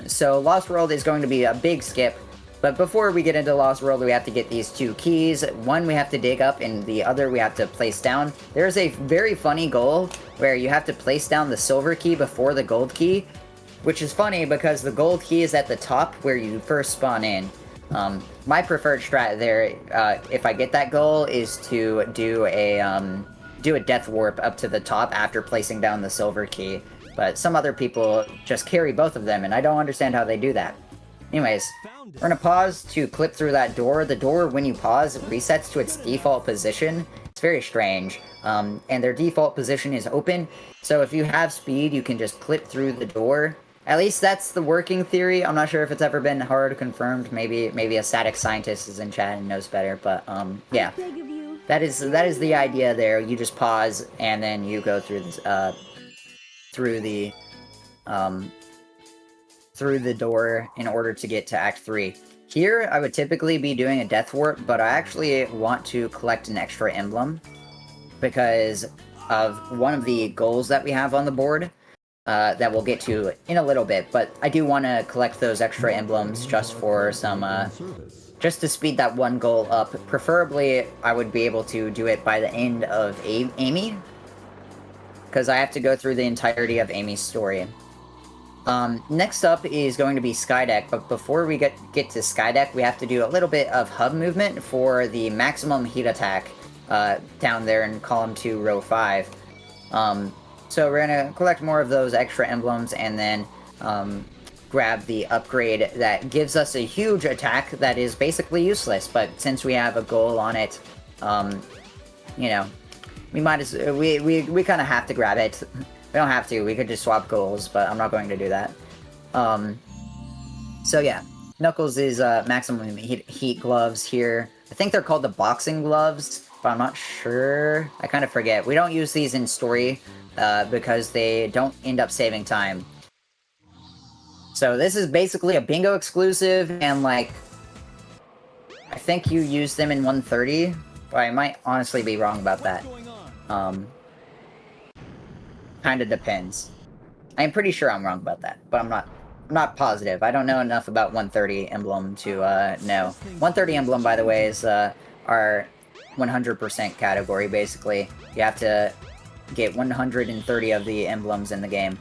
So Lost World is going to be a big skip, but before we get into Lost World, we have to get these 2 keys. One we have to dig up, and the other we have to place down. There's a very funny goal where you have to place down the silver key before the gold key, which is funny because the gold key is at the top where you first spawn in. My preferred strat there, if I get that goal, is to do a death warp up to the top after placing down the silver key. But some other people just carry both of them, and I don't understand how they do that. Anyways, we're gonna pause to clip through that door. The door, when you pause, resets to its default position. It's very strange. And their default position is open, so if you have speed, you can just clip through the door. At least that's the working theory. I'm not sure if it's ever been hard confirmed. Maybe a static scientist is in chat and knows better, but yeah. That is the idea there. You just pause, and then you go through this, through the door in order to get to Act 3. Here, I would typically be doing a death warp, but I actually want to collect an extra emblem because of one of the goals that we have on the board that we'll get to in a little bit, but I do want to collect those extra emblems just for some, just to speed that one goal up. Preferably, I would be able to do it by the end of Amy, because I have to go through the entirety of Amy's story. Next up is going to be Skydeck, but before we get to Skydeck, we have to do a little bit of hub movement for the maximum heat attack down there in column 2, row 5. So we're gonna collect more of those extra emblems and then grab the upgrade that gives us a huge attack that is basically useless, but since we have a goal on it, you know, we might as we kind of have to grab it. We don't have to, we could just swap goals, but I'm not going to do that. So yeah, Knuckles is maximum heat gloves here. I think they're called the boxing gloves, but I'm not sure. I kind of forget. We don't use these in story because they don't end up saving time. So this is basically a bingo exclusive, and like, I think you use them in 130, but I might honestly be wrong about that. Kind of depends. I'm pretty sure I'm wrong about that, but I'm not positive. I don't know enough about 130 emblem to know. 130 emblem, by the way, is our 100% category. Basically, you have to get 130 of the emblems in the game.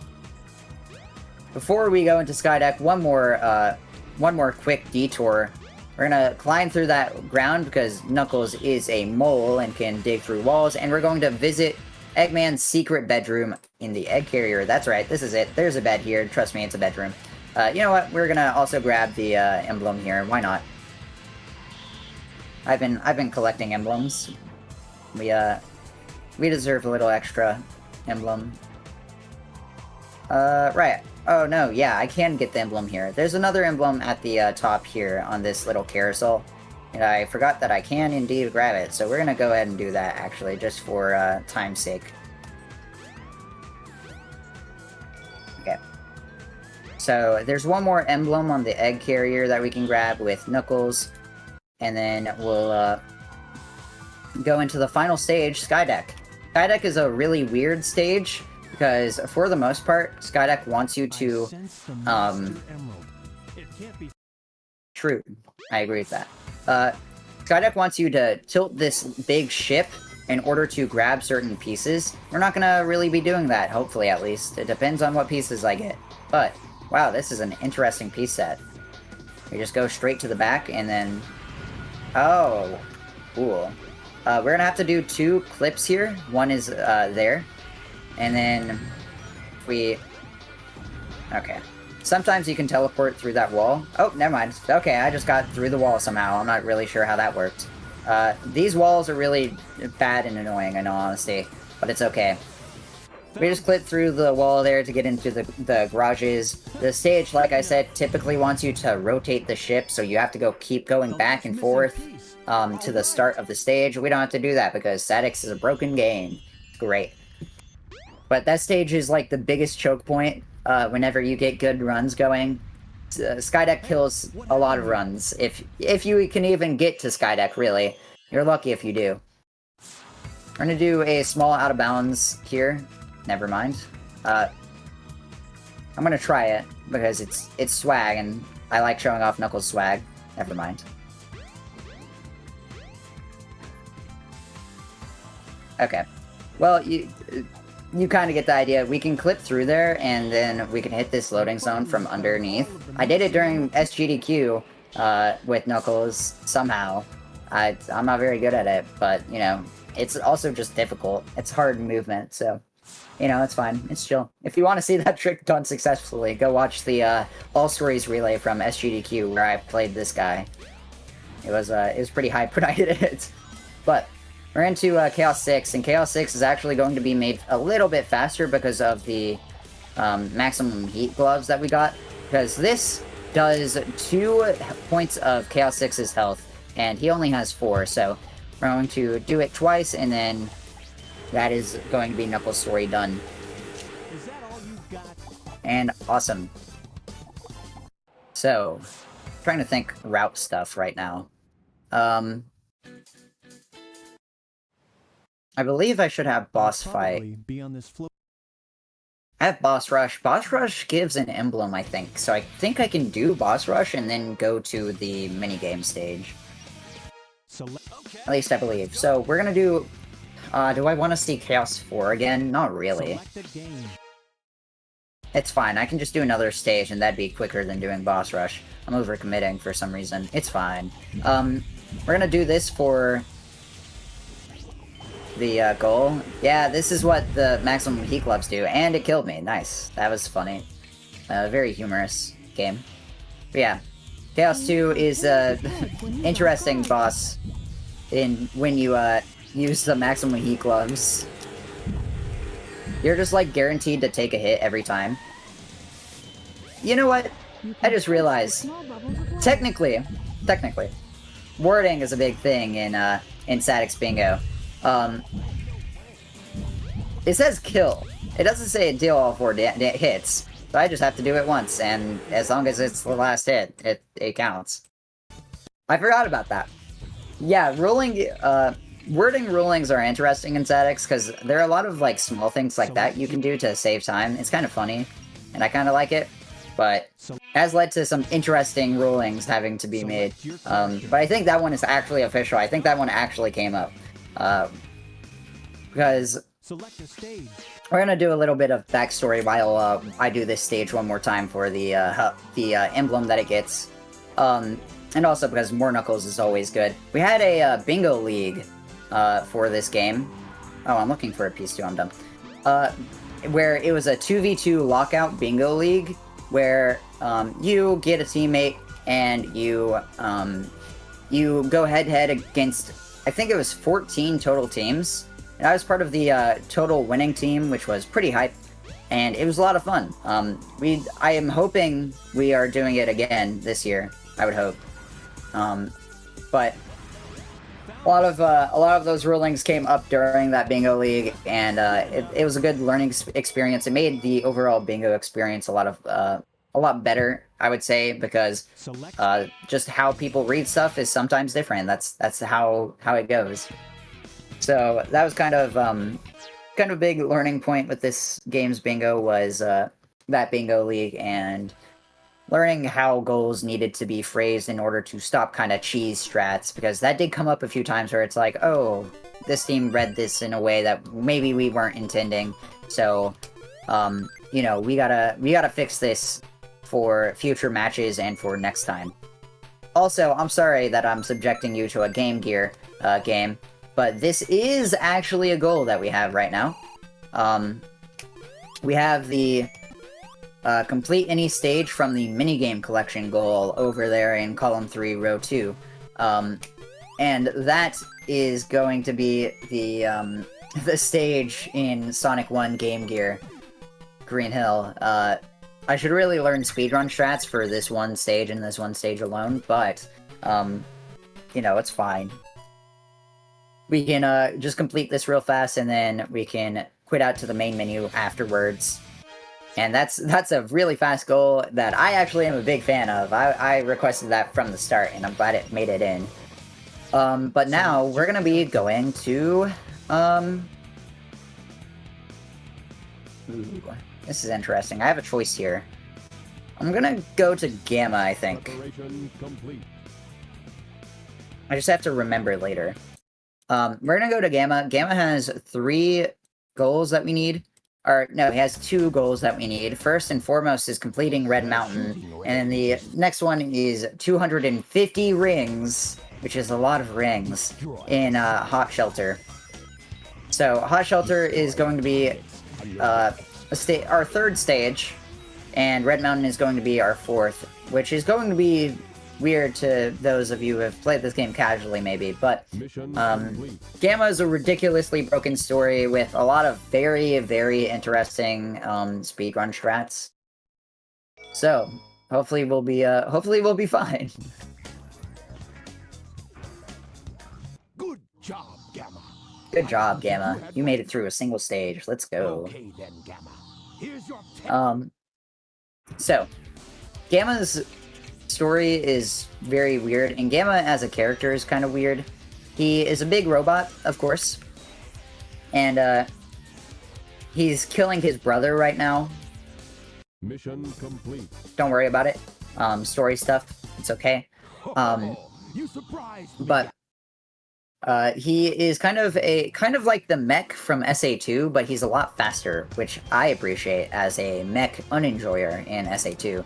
Before we go into Skydeck, one more quick detour. We're gonna climb through that ground because Knuckles is a mole and can dig through walls, and we're going to visit Eggman's secret bedroom in the egg carrier. That's right, this is it. There's a bed here. Trust me, it's a bedroom. You know what? We're gonna also grab the emblem here. Why not? I've been collecting emblems. We deserve a little extra emblem. Right. Oh no, yeah, I can get the emblem here. There's another emblem at the top here on this little carousel. And I forgot that I can indeed grab it, so we're gonna go ahead and do that, actually, just for time's sake. Okay. So, there's one more emblem on the egg carrier that we can grab with Knuckles, and then we'll go into the final stage, Skydeck. Skydeck is a really weird stage, because for the most part, Skydeck wants you to, True, I agree with that. Skydeck wants you to tilt this big ship in order to grab certain pieces. We're not gonna really be doing that, hopefully at least. It depends on what pieces I get. But, wow, this is an interesting piece set. We just go straight to the back and then... Oh, cool. We're gonna have to do 2 clips here. One is there. And then we... Okay. Sometimes you can teleport through that wall. Oh, never mind. Okay, I just got through the wall somehow. I'm not really sure how that worked. These walls are really bad and annoying, in all honesty. But it's okay. We just clip through the wall there to get into the garages. The stage, like I said, typically wants you to rotate the ship, so you have to keep going back and forth to the start of the stage. We don't have to do that because Static is a broken game. Great. But that stage is like the biggest choke point whenever you get good runs going. Skydeck kills a lot of runs. If you can even get to Skydeck, really. You're lucky if you do. We're gonna do a small out of bounds here. Never mind. I'm gonna try it because it's swag and I like showing off Knuckles' swag. Never mind. Okay. Well, you kind of get the idea. We can clip through there, and then we can hit this loading zone from underneath. I did it during SGDQ with Knuckles, somehow. I'm not very good at it, but, you know, it's also just difficult. It's hard movement, so, you know, it's fine. It's chill. If you want to see that trick done successfully, go watch the All Stories relay from SGDQ, where I played this guy. It was pretty hype when I did it. But we're into Chaos 6, and Chaos 6 is actually going to be made a little bit faster because of the maximum heat gloves that we got. Because this does 2 points of Chaos 6's health, and he only has 4, so we're going to do it twice, and then that is going to be Knuckles' story done. Is that all you got? And awesome. So, trying to think route stuff right now. I believe I should have boss fight. Be on this floor. I have boss rush. Boss rush gives an emblem, I think. So I think I can do boss rush and then go to the minigame stage. At least I believe. So we're gonna do... do I want to see Chaos 4 again? Not really. It's fine. I can just do another stage and that'd be quicker than doing boss rush. I'm overcommitting for some reason. It's fine. We're gonna do this for the goal. Yeah, this is what the maximum heat gloves do, and it killed me. Nice. That was funny. Very humorous game. But yeah, Chaos 2 is a interesting boss when you use the maximum heat gloves. You're just like guaranteed to take a hit every time. You know what? I just realized. Technically, wording is a big thing in Static's Bingo. It says kill. It doesn't say deal all 4 hits. So I just have to do it once, and as long as it's the last hit, it counts. I forgot about that. Yeah, wording rulings are interesting in Statics, because there are a lot of, like, small things like that you can do to save time. It's kind of funny, and I kind of like it, but has led to some interesting rulings having to be made. But I think that one is actually official. I think that one actually came up. Because we're gonna do a little bit of backstory while I do this stage one more time for the emblem that it gets, and also because more Knuckles is always good. We had a bingo league for this game. Oh, I'm looking for a piece too. I'm dumb. Where it was a 2v2 lockout bingo league, where you get a teammate and you go head-to-head against, I think it was 14 total teams. And I was part of the total winning team, which was pretty hype, and it was a lot of fun. I am hoping we are doing it again this year. I would hope. But a lot of those rulings came up during that bingo league, and it was a good learning experience. It made the overall bingo experience a lot better, I would say, because just how people read stuff is sometimes different. That's how it goes. So that was kind of a big learning point with this game's bingo, was that bingo league, and learning how goals needed to be phrased in order to stop kind of cheese strats, because that did come up a few times where it's like, oh, this team read this in a way that maybe we weren't intending. So, you know, we gotta fix this for future matches and for next time. Also, I'm sorry that I'm subjecting you to a Game Gear game, but this is actually a goal that we have right now. We have the complete any stage from the minigame collection goal over there in column 3, row 2. And that is going to be the the stage in Sonic 1 Game Gear, Green Hill. I should really learn speedrun strats for this one stage and this one stage alone, but, you know, it's fine. We can just complete this real fast, and then we can quit out to the main menu afterwards. And that's a really fast goal that I actually am a big fan of. I requested that from the start, and I'm glad it made it in. But now we're gonna be going to ooh, this is interesting. I have a choice here. I'm gonna go to Gamma, I think. Preparation complete. I just have to remember later. We're gonna go to Gamma. Gamma has 3 goals that we need. Or, no, he has 2 goals that we need. First and foremost is completing Red Mountain. And then the next one is 250 rings, which is a lot of rings, in Hot Shelter. So, Hot Shelter is going to be our 3rd stage, and Red Mountain is going to be our 4th, which is going to be weird to those of you who have played this game casually, maybe, but Gamma is a ridiculously broken story with a lot of very, very interesting speedrun strats. So, hopefully we'll be fine. Good job, Gamma. Good job, Gamma. You made it through a single stage. Let's go. Okay then, Gamma. Here's your So, Gamma's story is very weird, and Gamma as a character is kind of weird. He is a big robot, of course, and he's killing his brother right now. Mission complete. Don't worry about it. Story stuff, it's okay. You surprised me. But he is kind of like the mech from SA2, but he's a lot faster, which I appreciate as a mech unenjoyer in SA2.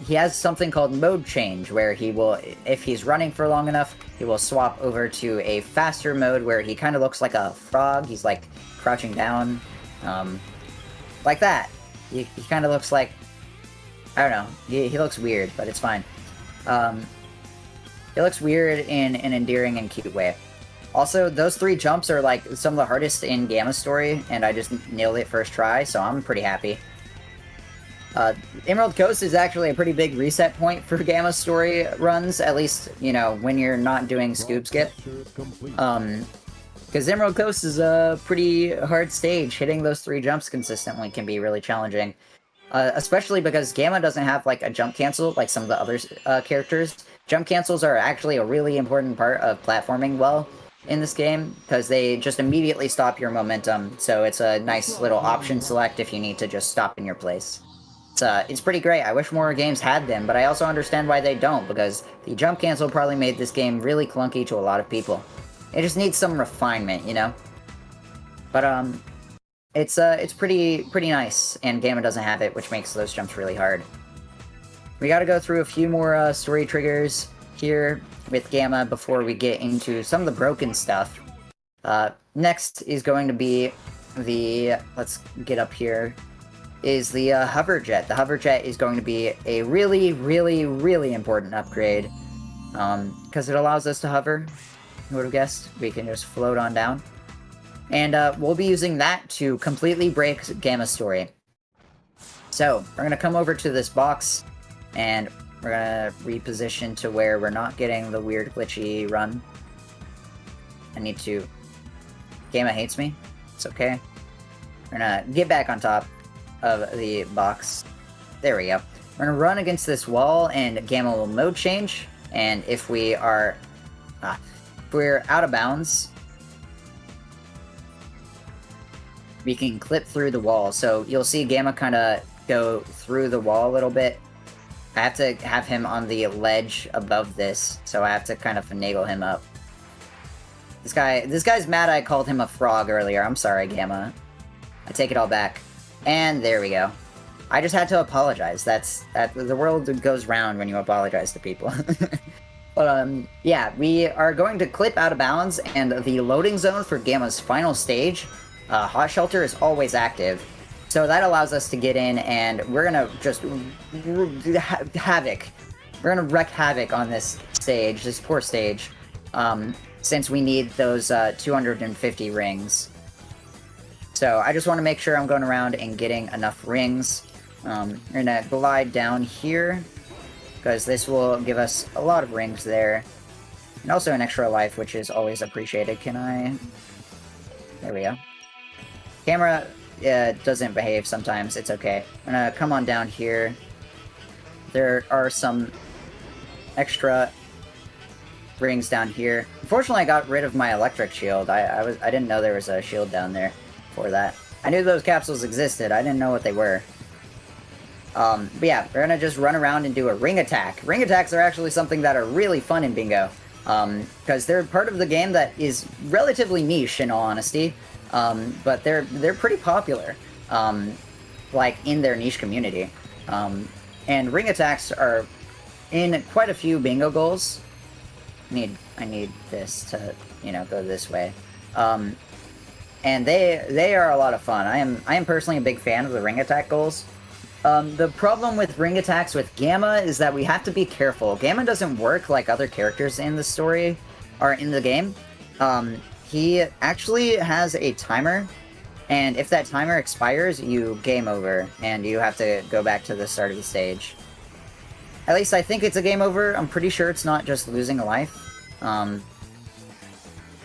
He has something called mode change, where he will, if he's running for long enough, he will swap over to a faster mode where he kind of looks like a frog. He's like crouching down, like that. He kind of looks like, I don't know, he looks weird, but it's fine. He looks weird in an endearing and cute way. Also, those 3 jumps are like some of the hardest in Gamma's story, and I just nailed it first try, so I'm pretty happy. Emerald Coast is actually a pretty big reset point for Gamma's story runs, at least, you know, when you're not doing Scoop Skip. Because Emerald Coast is a pretty hard stage. Hitting those 3 jumps consistently can be really challenging. Especially because Gamma doesn't have, like, a jump cancel like some of the other characters. Jump cancels are actually a really important part of platforming well in this game, because they just immediately stop your momentum, so it's a nice little option select if you need to just stop in your place. It's pretty great. I wish more games had them, but I also understand why they don't, because the jump cancel probably made this game really clunky to a lot of people. It just needs some refinement, you know? But, it's pretty nice, and Gamma doesn't have it, which makes those jumps really hard. We gotta go through a few more, story triggers here with Gamma before we get into some of the broken stuff. Next is going to be the, let's get up here, is the hover jet. The hover jet is going to be a really, really, really important upgrade, because it allows us to hover. Who would have guessed? We can just float on down. And we'll be using that to completely break Gamma's story. So, we're going to come over to this box, and we're going to reposition to where we're not getting the weird glitchy run. I need to... Gamma hates me. It's okay. We're going to get back on top of the box. There we go. We're gonna run against this wall, and Gamma will mode change, and if we are if we're out of bounds, we can clip through the wall. So you'll see Gamma kind of go through the wall a little bit. I have to have him on the ledge above this, so I have to kind of finagle him up. This guy's mad I called him a frog earlier. I'm sorry, Gamma. I take it all back. And there we go. I just had to apologize. The world goes round when you apologize to people. But, yeah, we are going to clip out of bounds, and the loading zone for Gamma's final stage, Hot Shelter, is always active. So that allows us to get in, and we're gonna just havoc. We're gonna wreak havoc on this stage, this poor stage, since we need those 250 rings. So I just want to make sure I'm going around and getting enough rings. We're going to glide down here, because this will give us a lot of rings there. And also an extra life, which is always appreciated. Can I... There we go. Camera doesn't behave sometimes. It's okay. I'm going to come on down here. There are some extra rings down here. Unfortunately, I got rid of my electric shield. I didn't know there was a shield down there for that. I knew those capsules existed. I didn't know what they were. But yeah, we're gonna just run around and do a ring attack. Ring attacks are actually something that are really fun in Bingo. Because they're part of the game that is relatively niche, in all honesty. But they're pretty popular, like, in their niche community. And ring attacks are in quite a few Bingo goals. I need this to, you know, go this way. And they are a lot of fun. I am personally a big fan of the ring attack goals. The problem with ring attacks with Gamma is that we have to be careful. Gamma doesn't work like other characters in the story, or in the game. He actually has a timer, and if that timer expires, you game over, and you have to go back to the start of the stage. At least I think it's a game over. I'm pretty sure it's not just losing a life.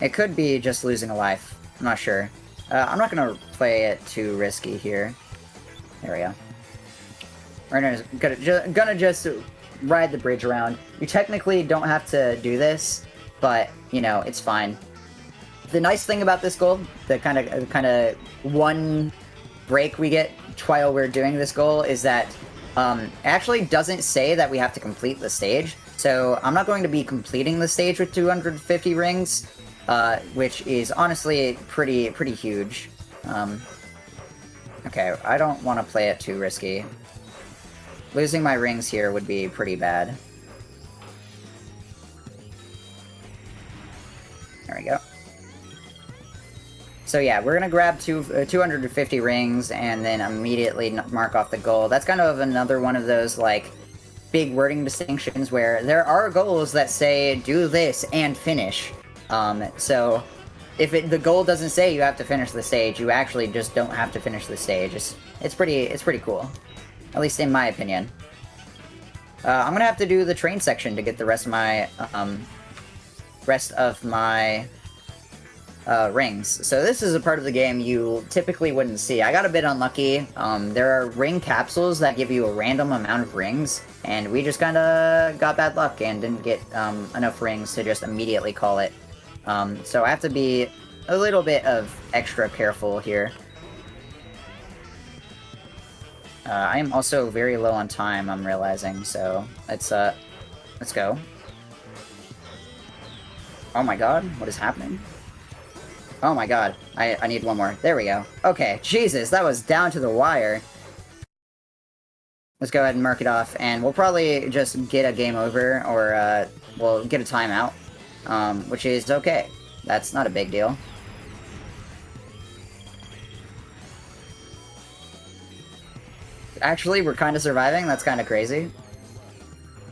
It could be just losing a life. I'm not sure. I'm not gonna play it too risky here. There we go. We're gonna just ride the bridge around. You technically don't have to do this, but, you know, it's fine. The nice thing about this goal, the kind of one break we get while we're doing this goal, is that it actually doesn't say that we have to complete the stage. So I'm not going to be completing the stage with 250 rings, which is honestly pretty huge. Okay, I don't want to play it too risky. Losing my rings here would be pretty bad. There we go. So yeah, we're gonna grab 250 rings and then immediately mark off the goal. That's kind of another one of those, like, big wording distinctions where there are goals that say, do this and finish. So if the goal doesn't say you have to finish the stage, you actually just don't have to finish the stage. It's pretty cool. At least in my opinion. I'm gonna have to do the train section to get the rest of my rings. So this is a part of the game you typically wouldn't see. I got a bit unlucky. There are ring capsules that give you a random amount of rings, and we just kinda got bad luck and didn't get enough rings to just immediately call it. So I have to be a little bit of extra careful here. I am also very low on time, I'm realizing, so let's go. Oh my god, what is happening? Oh my god, I need one more. There we go. Okay, Jesus, that was down to the wire. Let's go ahead and mark it off, and we'll probably just get a game over, or we'll get a timeout, which is okay. That's not a big deal. Actually, we're kind of surviving. That's kind of crazy.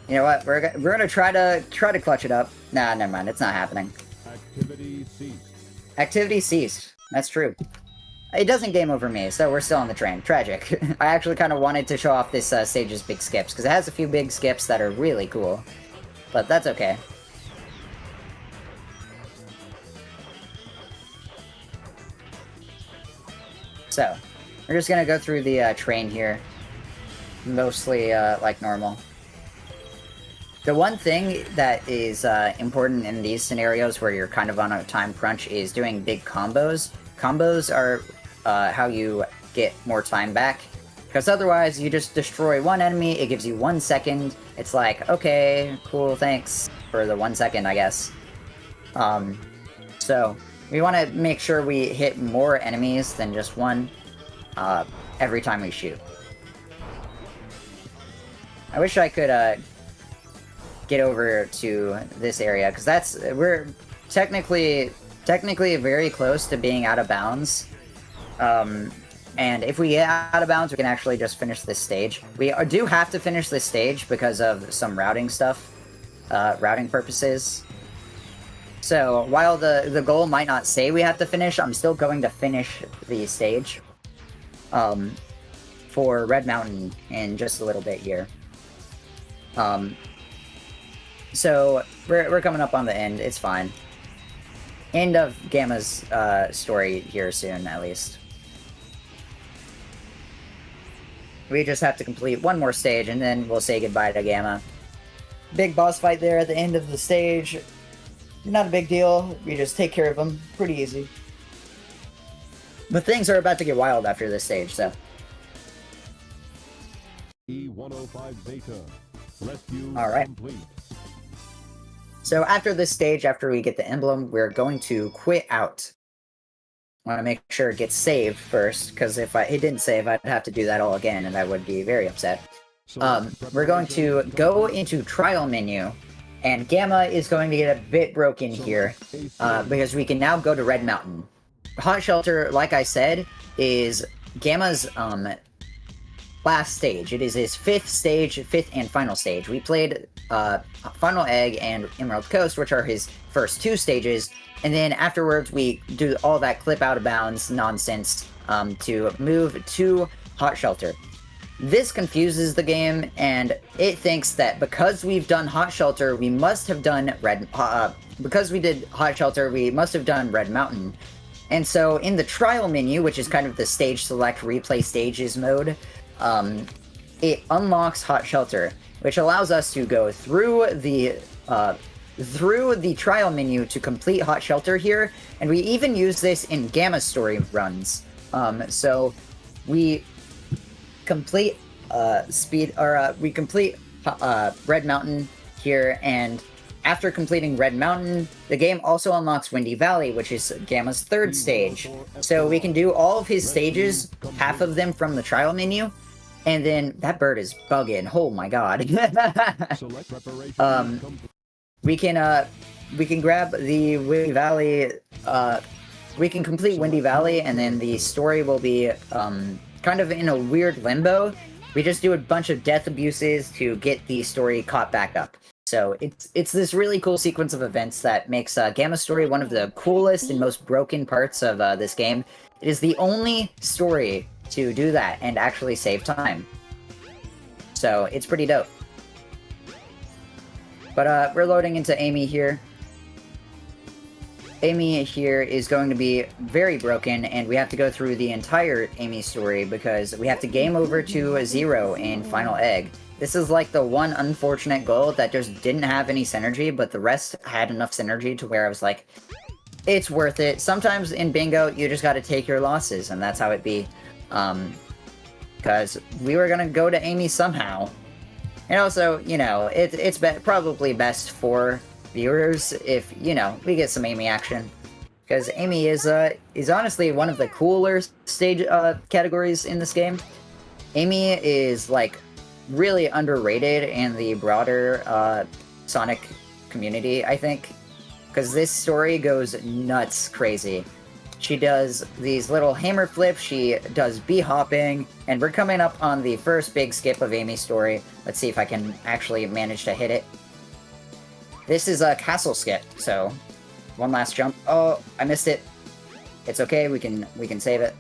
You know what? We're gonna try to clutch it up. Nah, never mind. It's not happening. Activity ceased. Activity ceased. That's true. It doesn't game over me, so we're still on the train. Tragic. I actually kind of wanted to show off this stage's big skips, because it has a few big skips that are really cool. But that's okay. So, we're just gonna go through the train here. Mostly like normal. The one thing that is important in these scenarios where you're kind of on a time crunch is doing big combos. Combos are how you get more time back. Because otherwise, you just destroy one enemy, it gives you 1 second. It's like, okay, cool, thanks for the 1 second, I guess. So, we want to make sure we hit more enemies than just one every time we shoot. I wish I could get over to this area, because we're technically very close to being out of bounds. And if we get out of bounds, we can actually just finish this stage. We do have to finish this stage because of some routing stuff, routing purposes. So while the goal might not say we have to finish, I'm still going to finish the stage for Red Mountain in just a little bit here. So we're coming up on the end. It's fine. End of Gamma's story here soon, at least. We just have to complete one more stage, and then we'll say goodbye to Gamma. Big boss fight there at the end of the stage. Not a big deal. We just take care of him. Pretty easy. But things are about to get wild after this stage, so. E105 Zeta. Rescue Alright. complete. So after this stage, after we get the emblem, we're going to quit out. I want to make sure it gets saved first, because if it didn't save, I'd have to do that all again, and I would be very upset. We're going to go into trial menu, and Gamma is going to get a bit broken here, because we can now go to Red Mountain. Hot Shelter, like I said, is Gamma's last stage. It is his fifth and final stage. We played Final Egg and Emerald Coast, which are his first two stages, and then afterwards we do all that clip out of bounds nonsense to move to Hot Shelter. This confuses the game, and it thinks that because we've done Hot Shelter, we must have done because we did Hot Shelter, we must have done Red Mountain. And so in the trial menu, which is kind of the stage select replay stages mode, it unlocks Hot Shelter, which allows us to go through the trial menu to complete Hot Shelter here, and we even use this in Gamma story runs. So we complete we complete Red Mountain here, and after completing Red Mountain, the game also unlocks Windy Valley, which is Gamma's third stage. So we can do all of his stages, half of them from the trial menu, and then that bird is bugging. Oh my god. We can grab the Windy Valley. We can complete Windy Valley, and then the story will be kind of in a weird limbo. We just do a bunch of death abuses to get the story caught back up. So it's this really cool sequence of events that makes Gamma Story one of the coolest and most broken parts of this game. It is the only story to do that and actually save time. So it's pretty dope. But we're loading into Amy here. Amy here is going to be very broken, and we have to go through the entire Amy story because we have to game over to 0 in Final Egg. This is like the one unfortunate goal that just didn't have any synergy, but the rest had enough synergy to where I was like, it's worth it. Sometimes in Bingo, you just gotta take your losses, and that's how it be. Because we were gonna go to Amy somehow. And also, you know, it's probably best for viewers if, you know, we get some Amy action. Because Amy is honestly one of the cooler stage categories in this game. Amy is, like, really underrated in the broader Sonic community, I think. Because this story goes nuts crazy. She does these little hammer flips, she does bee-hopping, and we're coming up on the first big skip of Amy's story. Let's see if I can actually manage to hit it. This is a castle skip, so one last jump. Oh, I missed it. It's okay, we can save it.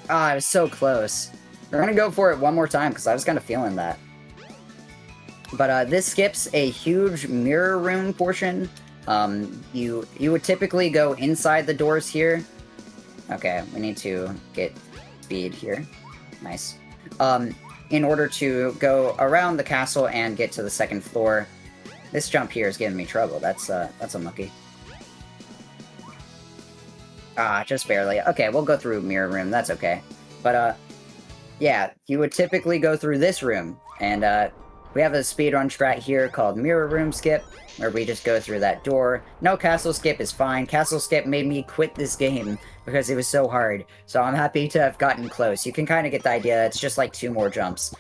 Ah, I was so close. We're gonna go for it one more time, because I was kind of feeling that. But this skips a huge mirror room portion. You would typically go inside the doors here. Okay, we need to get speed here. Nice. In order to go around the castle and get to the second floor. This jump here is giving me trouble. That's unlucky. Ah, just barely. Okay, we'll go through mirror room. That's okay. But, yeah, you would typically go through this room. And, we have a speedrun strat here called Mirror Room Skip, where we just go through that door. No castle skip is fine. Castle skip made me quit this game because it was so hard. So I'm happy to have gotten close. You can kind of get the idea. It's just like 2 more jumps.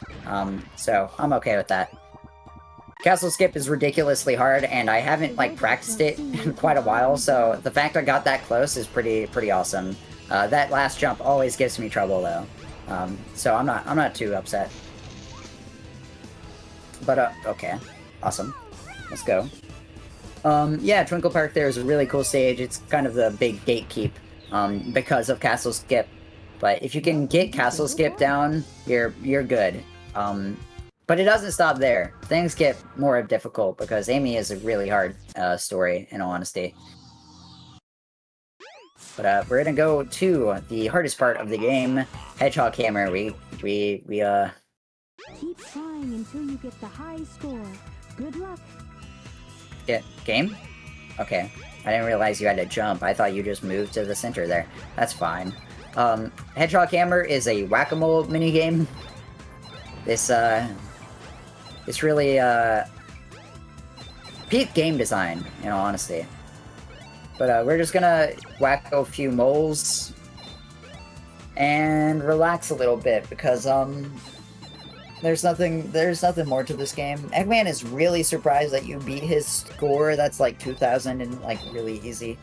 So I'm okay with that. Castle skip is ridiculously hard, and I haven't, like, practiced it in quite a while, so the fact I got that close is pretty awesome. That last jump always gives me trouble, though. So I'm not too upset. But, okay. Awesome. Let's go. Yeah, Twinkle Park there is a really cool stage. It's kind of the big gatekeep because of Castle Skip. But if you can get Castle Skip down, you're good. But it doesn't stop there. Things get more difficult because Amy is a really hard story, in all honesty. But we're gonna go to the hardest part of the game, Hedgehog Hammer. We Keep trying until you get the high score. Good luck. get game? Okay. I didn't realize you had to jump. I thought you just moved to the center there. That's fine. Hedgehog Hammer is a whack-a-mole minigame. This really peak game design, in all honesty. But we're just gonna whack a few moles and relax a little bit because there's nothing more to this game. Eggman is really surprised that you beat his score. That's like 2,000 and like really easy.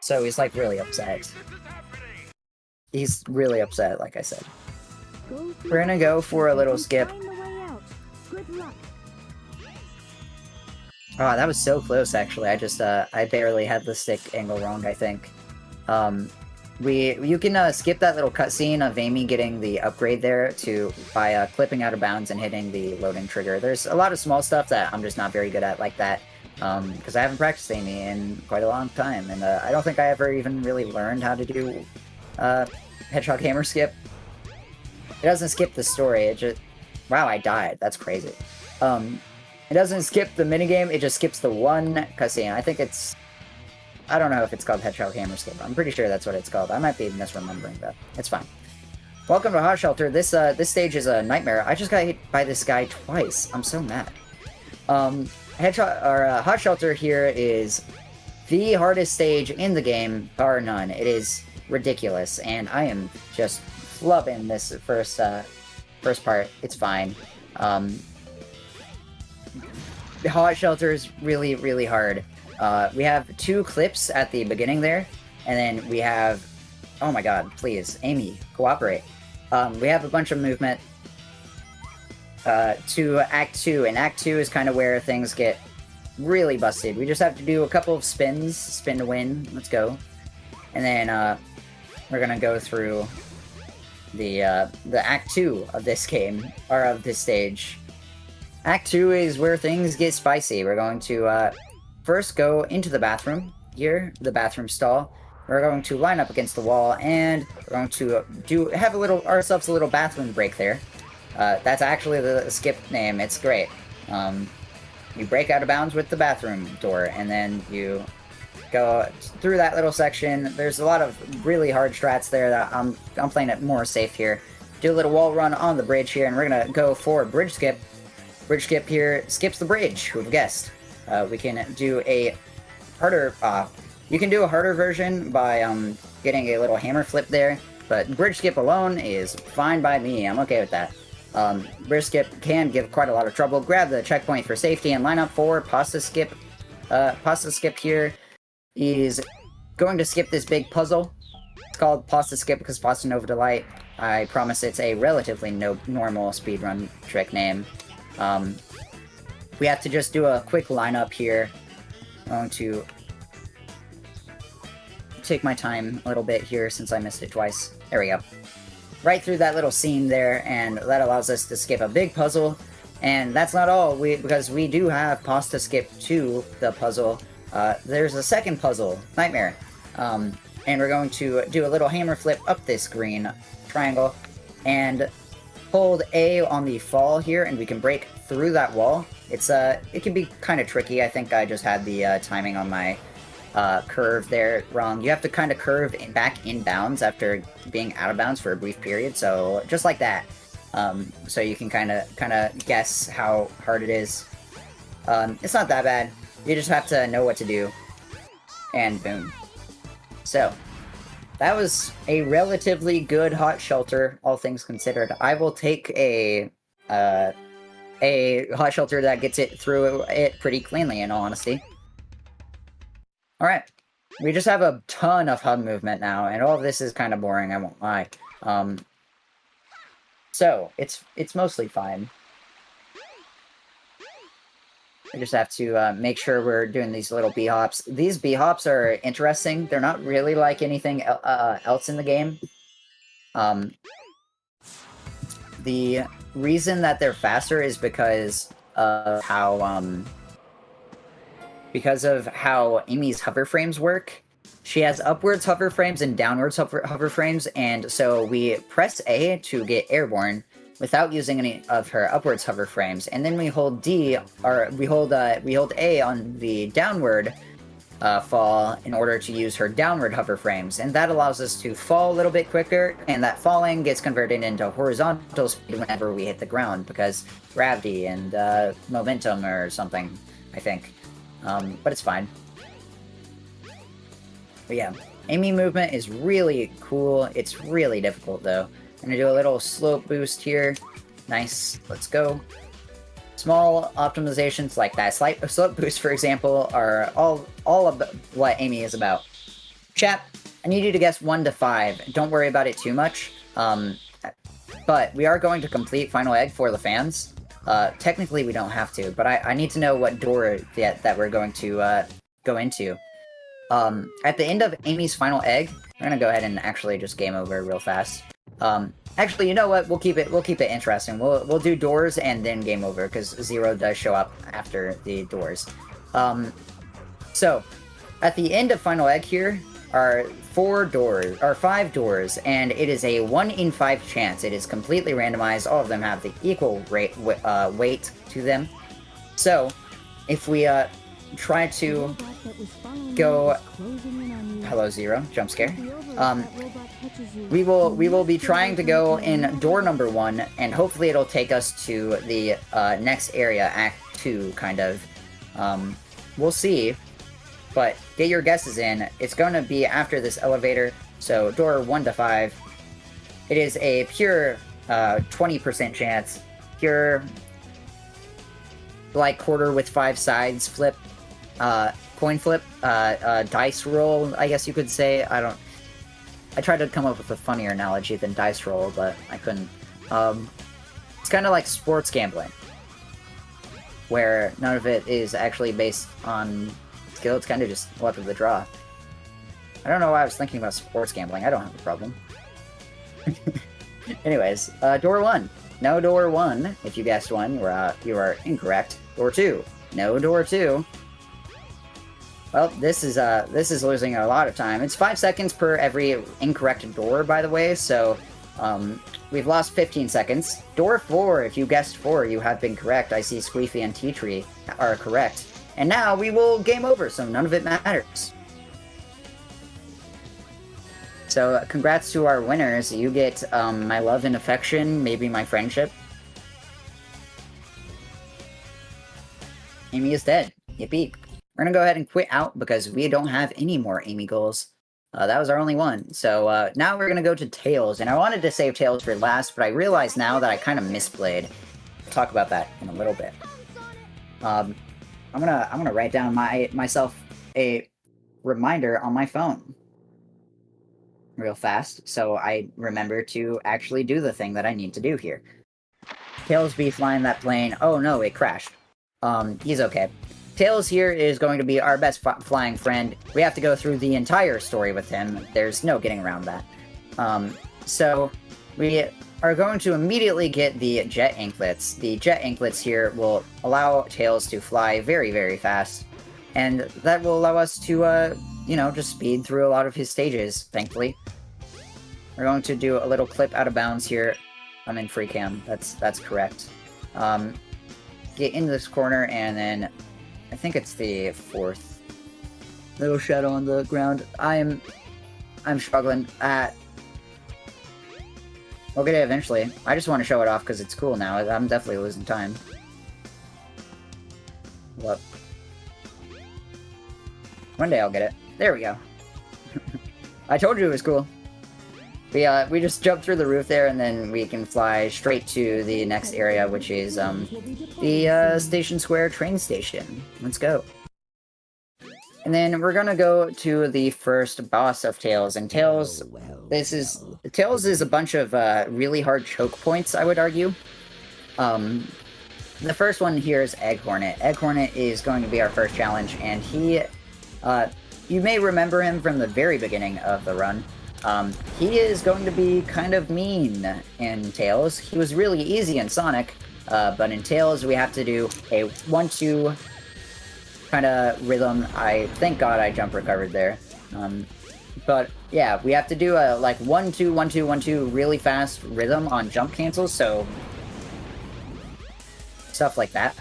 So he's like really upset. He's really upset, like I said. We're gonna go for a little skip. Good luck. Oh, that was so close, actually. I just, I barely had the stick angle wrong, I think. You can skip that little cutscene of Amy getting the upgrade there by clipping out of bounds and hitting the loading trigger. There's a lot of small stuff that I'm just not very good at like that, because I haven't practiced Amy in quite a long time, and I don't think I ever even really learned how to do Hedgehog Hammer skip. It doesn't skip the story, it just... Wow, I died. That's crazy. It doesn't skip the minigame, it just skips the one cutscene. I think it's... I don't know if it's called Hedgehog Hammer Skip. I'm pretty sure that's what it's called. I might be misremembering, though. It's fine. Welcome to Hot Shelter. This stage is a nightmare. I just got hit by this guy twice. I'm so mad. Hot Shelter here is the hardest stage in the game, bar none. It is ridiculous, and I am just flubbing this first part. It's fine. Hot Shelter is really, really hard. We have 2 clips at the beginning there, and then we have... Oh my god, please, Amy, cooperate. We have a bunch of movement to Act 2, and Act 2 is kind of where things get really busted. We just have to do a couple of spins, spin to win, let's go. And then we're gonna go through the Act 2 of this game, or of this stage. Act 2 is where things get spicy. We're going to first go into the bathroom here, the bathroom stall. We're going to line up against the wall, and we're going to have ourselves a little bathroom break there. That's actually the skip name. It's great. You break out of bounds with the bathroom door, and then you go through that little section. There's a lot of really hard strats there that I'm playing it more safe here. Do a little wall run on the bridge here, and we're gonna go for bridge skip. Bridge skip here skips the bridge. Who'd have guessed? We can do a harder. You can do a harder version by getting a little hammer flip there, but bridge skip alone is fine by me. I'm okay with that. Bridge skip can give quite a lot of trouble. Grab the checkpoint for safety and line up for pasta skip. Pasta skip here is going to skip this big puzzle. It's called Pasta Skip because Pasta Nova Delight. I promise it's a relatively normal speedrun trick name. We have to just do a quick lineup here. I'm going to take my time a little bit here since I missed it twice. There we go. Right through that little seam there, and that allows us to skip a big puzzle. And that's not all, because we do have Pasta Skip to the puzzle. There's a second puzzle, Nightmare. And we're going to do a little hammer flip up this green triangle, and hold A on the fall here, and we can break through that wall. It can be kind of tricky. I think I just had the timing on my curve there wrong. You have to kind of curve back in bounds after being out of bounds for a brief period, so just like that. So you can kind of guess how hard it is. It's not that bad. You just have to know what to do. And boom. So, that was a relatively good Hot Shelter, all things considered. I will take a Hot Shelter that gets it through it pretty cleanly, in all honesty. Alright. We just have a ton of hub movement now, and all of this is kind of boring, I won't lie. So, it's mostly fine. I just have to make sure we're doing these little B-hops. These B-hops are interesting. They're not really like anything else in the game. The reason that they're faster is because of how Amy's hover frames work. She has upwards hover frames and downwards hover frames, and so we press A to get airborne without using any of her upwards hover frames, and then we hold D, or we hold A on the downward fall in order to use her downward hover frames, and that allows us to fall a little bit quicker, and that falling gets converted into horizontal speed whenever we hit the ground, because gravity and momentum or something, I think. But it's fine. But yeah, Amy movement is really cool. It's really difficult though. I'm gonna do a little slope boost here. Nice, let's go. Small optimizations like that slope boost, for example, are all of what Amy is about. Chat, I need you to guess 1 to 5. Don't worry about it too much. But we are going to complete Final Egg for the fans. Technically, we don't have to, but I need to know what door that we're going to go into. At the end of Amy's Final Egg, we're gonna go ahead and actually just game over real fast. Actually, you know what? We'll keep it interesting. We'll do doors and then game over, because 0 does show up after the doors. So at the end of Final Egg here are 5 doors, and it is a 1 in 5 chance. It is completely randomized. All of them have the equal weight to them. So if we try to go, hello 0, jump scare. We will be trying to go in door number 1, and hopefully it'll take us to the next area, Act 2, kind of. We'll see, but get your guesses in. It's going to be after this elevator, so door 1 to 5. It is a pure 20% chance, pure like quarter with 5 sides flip, coin flip, dice roll, I guess you could say. I tried to come up with a funnier analogy than dice roll, but I couldn't. It's kind of like sports gambling, where none of it is actually based on skill. It's kind of just luck of the draw. I don't know why I was thinking about sports gambling. I don't have a problem. Anyways, door 1. No door 1. If you guessed 1, you are incorrect. Door 2. No door 2. Well, this is losing a lot of time. It's 5 seconds per every incorrect door, by the way, so we've lost 15 seconds. Door 4, if you guessed 4, you have been correct. I see Squeefy and Tea Tree are correct. And now we will game over, so none of it matters. So congrats to our winners. You get my love and affection, maybe my friendship. Amy is dead. Yippee. We're gonna go ahead and quit out because we don't have any more Amy goals. That was our only one. So now we're gonna go to Tails, and I wanted to save Tails for last, but I realize now that I kind of misplayed. We'll talk about that in a little bit. I'm gonna write down myself a reminder on my phone real fast, so I remember to actually do the thing that I need to do here. Tails be flying that plane. Oh no, it crashed. He's okay. Tails here is going to be our best flying friend. We have to go through the entire story with him. There's no getting around that. So we are going to immediately get the jet anklets. The jet anklets here will allow Tails to fly very, very fast. And that will allow us to, you know, just speed through a lot of his stages, thankfully. We're going to do a little clip out of bounds here. I'm in free cam. That's correct. Get into this corner, and then I think it's the 4th little shadow on the ground. I'm struggling. We'll get it eventually. I just want to show it off because it's cool now. I'm definitely losing time. What? One day I'll get it. There we go. I told you it was cool. We just jump through the roof there, and then we can fly straight to the next area, which is the Station Square train station. Let's go. And then we're gonna go to the first boss of Tails, and Tails is a bunch of really hard choke points, I would argue. the first one here is Egg Hornet. Egg Hornet is going to be our first challenge, and he, you may remember him from the very beginning of the run. He is going to be kind of mean in Tails. He was really easy in Sonic, but in Tails we have to do a 1-2 kind of rhythm. Thank God I jump recovered there. But yeah, we have to do a like 1-2, 1-2, 1-2 really fast rhythm on jump cancels, so stuff like that.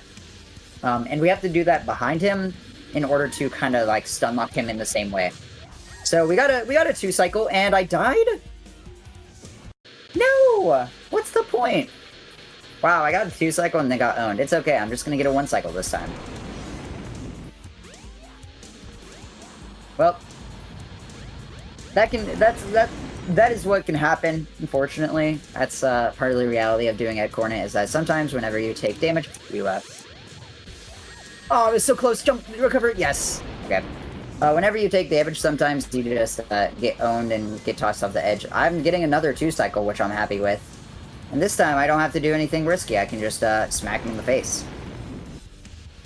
And we have to do that behind him in order to kind of like stun lock him in the same way. So we got a 2-cycle, and I died? No! What's the point? Wow, I got a 2-cycle and they got owned. It's okay, I'm just gonna get a 1-cycle this time. Well, that is what can happen, unfortunately. That's part of the reality of doing Egg Hornet, is that sometimes whenever you take damage, you oh, it was so close. Jump, recover, yes. Okay. Whenever you take damage, sometimes you just get owned and get tossed off the edge. I'm getting another 2-cycle, which I'm happy with. And this time, I don't have to do anything risky. I can just smack him in the face.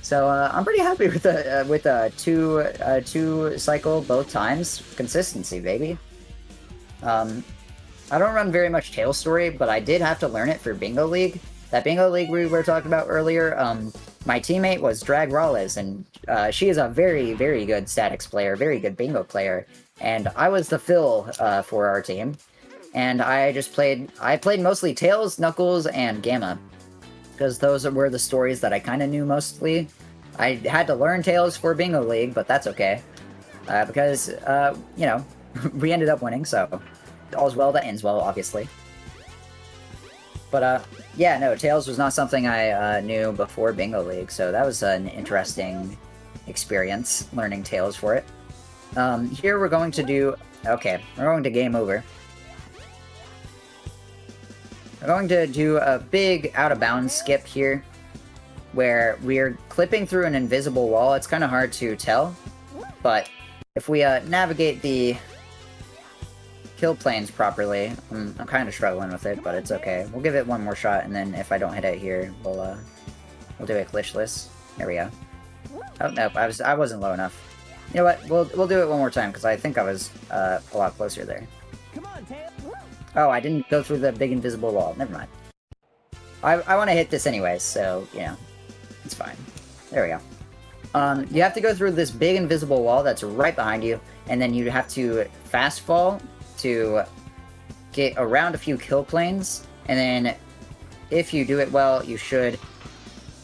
So I'm pretty happy with a 2-cycle both times. Consistency, baby. I don't run very much Tails Story, but I did have to learn it for Bingo League. That Bingo League we were talking about earlier, my teammate was Drag Rawlez, and she is a very, very good statics player, very good bingo player, and I was the fill for our team, and I played mostly Tails, Knuckles, and Gamma, because those were the stories that I kind of knew mostly. I had to learn Tails for Bingo League, but that's okay, because, you know, we ended up winning, so all's well that ends well, obviously. But, yeah, no, Tails was not something I knew before Bingo League, so that was an interesting experience, learning Tails for it. Here we're going to do... Okay, we're going to game over. We're going to do a big out-of-bounds skip here, where we're clipping through an invisible wall. It's kind of hard to tell, but if we navigate the kill planes properly. I'm kind of struggling with it, but it's okay. We'll give it one more shot, and then if I don't hit it here, we'll do it glitchless. There we go. Oh nope, I wasn't low enough. You know what? We'll do it one more time because I think I was a lot closer there. Come on, Tails. Oh, I didn't go through the big invisible wall. Never mind. I want to hit this anyways, so you know, it's fine. There we go. You have to go through this big invisible wall that's right behind you, and then you have to fast fall to get around a few kill planes, and then if you do it well, you should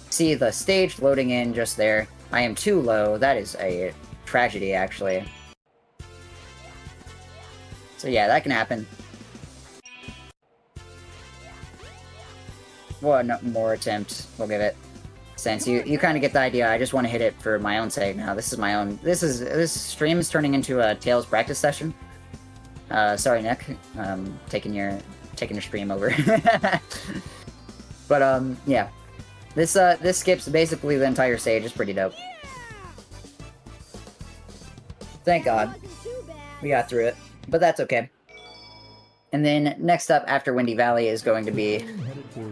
see the stage loading in just there. I am too low. That is a tragedy, actually. So yeah, that can happen. One more attempt, we'll give it. Since you kind of get the idea, I just want to hit it for my own sake now. This is my own. This stream is turning into a Tails practice session. Sorry, Nick. Taking your stream over. But yeah, this skips basically the entire stage. It's pretty dope. Thank God we got through it, but that's okay. And then next up after Windy Valley is going to be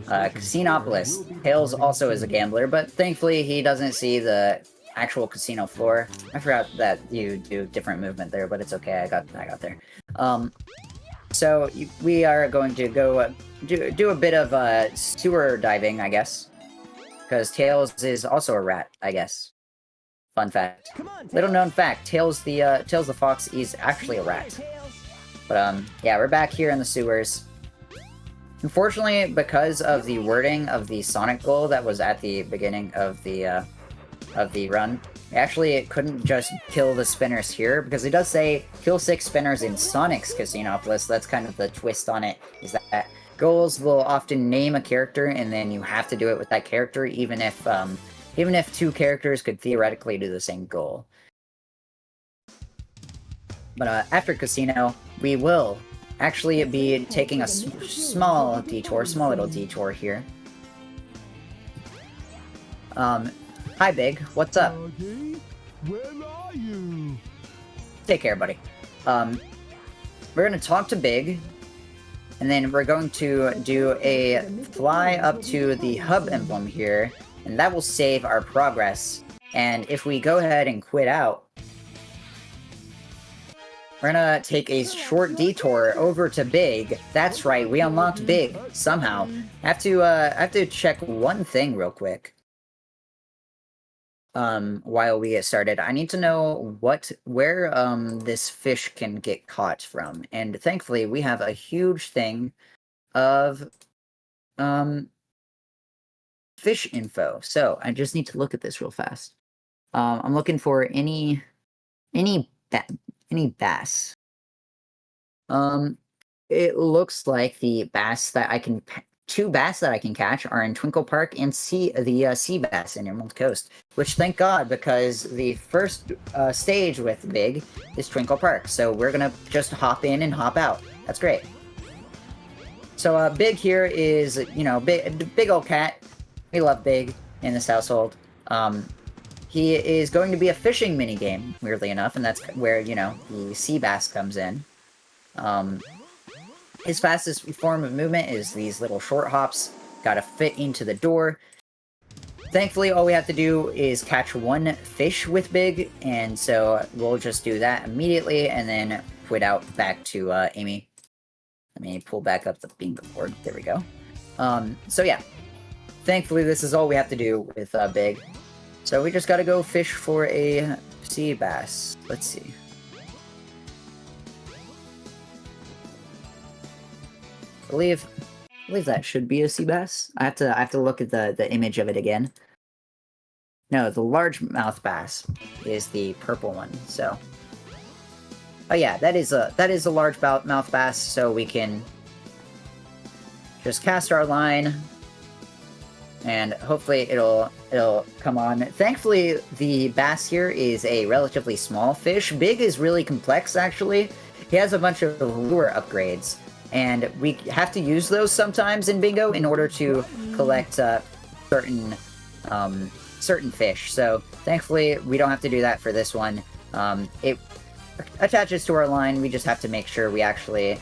Casinopolis. Tails also is a gambler, but thankfully he doesn't see the actual casino floor. I forgot that you do different movement there, but it's okay. I got there. So we are going to go do a bit of sewer diving, I guess, because Tails is also a rat, I guess. Fun fact. Little known fact: Tails the fox is actually a rat. But yeah, we're back here in the sewers. Unfortunately, because of the wording of the Sonic goal that was at the beginning of the run, actually it couldn't just kill the spinners here, because it does say kill 6 spinners in Sonic's Casinopolis. That's kind of the twist on it, is that goals will often name a character and then you have to do it with that character, even if 2 characters could theoretically do the same goal. But after Casino, we will actually be taking a small little detour here. Hi, Big. What's up? Doggy, where are you? Take care, buddy. We're gonna talk to Big, And then we're going to do a fly up to the hub emblem here, and that will save our progress. And if we go ahead and quit out, we're gonna take a short detour over to Big. That's right, we unlocked Big somehow. I have to check one thing real quick. While we get started, I need to know where this fish can get caught from. And thankfully, we have a huge thing of fish info. So I just need to look at this real fast. I'm looking for any bass. It looks like the bass that I can two bass that I can catch are in Twinkle Park and the sea bass in Emerald Coast, which thank God, because the first stage with Big is Twinkle Park. So we're gonna just hop in and hop out. That's great. So Big here is, you know, big old cat. We love Big in this household. He is going to be a fishing minigame, weirdly enough, and that's where, you know, the sea bass comes in. His fastest form of movement is these little short hops. Gotta fit into the door. Thankfully, all we have to do is catch one fish with Big, and so we'll just do that immediately, and then quit out back to Amy. Let me pull back up the bingo board. There we go. So yeah. Thankfully, this is all we have to do with Big. So we just gotta go fish for a sea bass. Let's see. I believe that should be a sea bass. I have to look at the image of it again. No, the largemouth bass is the purple one. So, oh yeah, that is a largemouth bass. So we can just cast our line, and hopefully it'll come on. Thankfully, the bass here is a relatively small fish. Big is really complex, actually. He has a bunch of lure upgrades, and we have to use those sometimes in Bingo in order to collect certain fish. So thankfully, we don't have to do that for this one. It attaches to our line. We just have to make sure we actually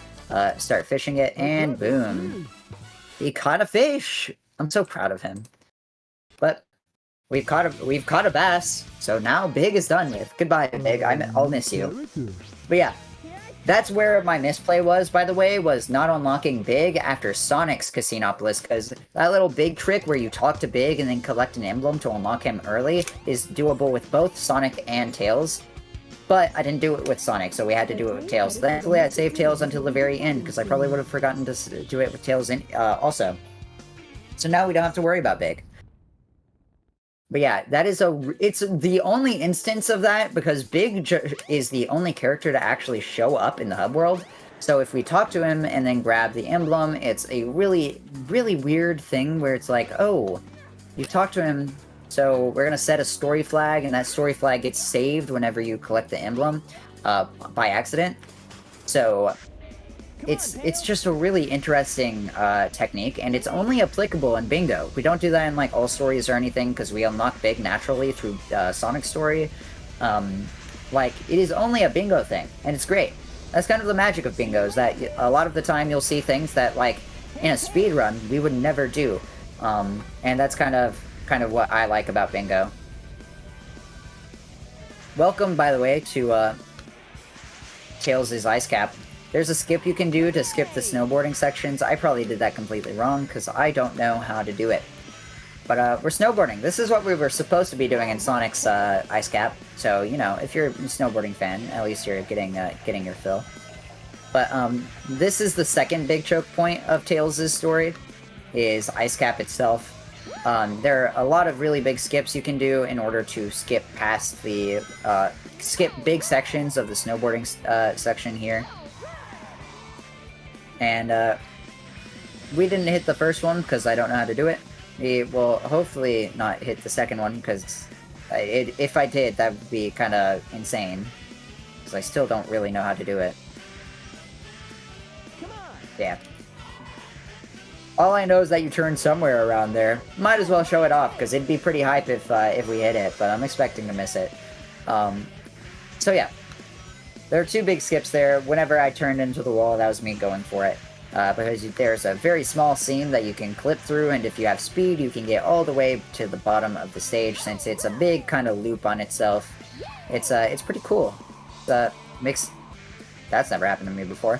start fishing it, and boom, he caught a fish. I'm so proud of him. But we've caught a bass, so now Big is done with. Goodbye, Big. I'll miss you. But yeah, that's where my misplay was, by the way, was not unlocking Big after Sonic's Casinopolis, because that little Big trick where you talk to Big and then collect an emblem to unlock him early is doable with both Sonic and Tails. But I didn't do it with Sonic, so we had to do it with Tails. Thankfully, I saved Tails until the very end, because I probably would have forgotten to do it with Tails also. So now we don't have to worry about Big. But yeah, it's the only instance of that, because Big is the only character to actually show up in the hub world. So if we talk to him and then grab the emblem, it's a really, really weird thing where it's like, oh, you've talked to him, so we're going to set a story flag, and that story flag gets saved whenever you collect the emblem by accident. So it's just a really interesting technique, and it's only applicable in Bingo. We don't do that in like all stories or anything, because we unlock Big naturally through Sonic's story. Like, it is only a Bingo thing, and it's great. That's kind of the magic of Bingo, is that a lot of the time you'll see things that, like, in a speed run we would never do, and that's kind of what I like about Bingo. Welcome, by the way, to Tails' Ice Cap. There's a skip you can do to skip the snowboarding sections. I probably did that completely wrong, because I don't know how to do it. But we're snowboarding. This is what we were supposed to be doing in Sonic's Ice Cap. So, you know, if you're a snowboarding fan, at least you're getting your fill. But this is the second big choke point of Tails' story, is Ice Cap itself. There are a lot of really big skips you can do in order to skip past the skip big sections of the snowboarding section here. And we didn't hit the first one because I don't know how to do it. We will hopefully not hit the second one, because if I did, that would be kind of insane, because I still don't really know how to do it. Yeah. All I know is that you turn somewhere around there. Might as well show it off, because it'd be pretty hype if we hit it, but I'm expecting to miss it. So yeah. There are two big skips there. Whenever I turned into the wall, that was me going for it. because there's a very small seam that you can clip through, and if you have speed, you can get all the way to the bottom of the stage. Since it's a big kind of loop on itself, it's pretty cool. Makes that's never happened to me before.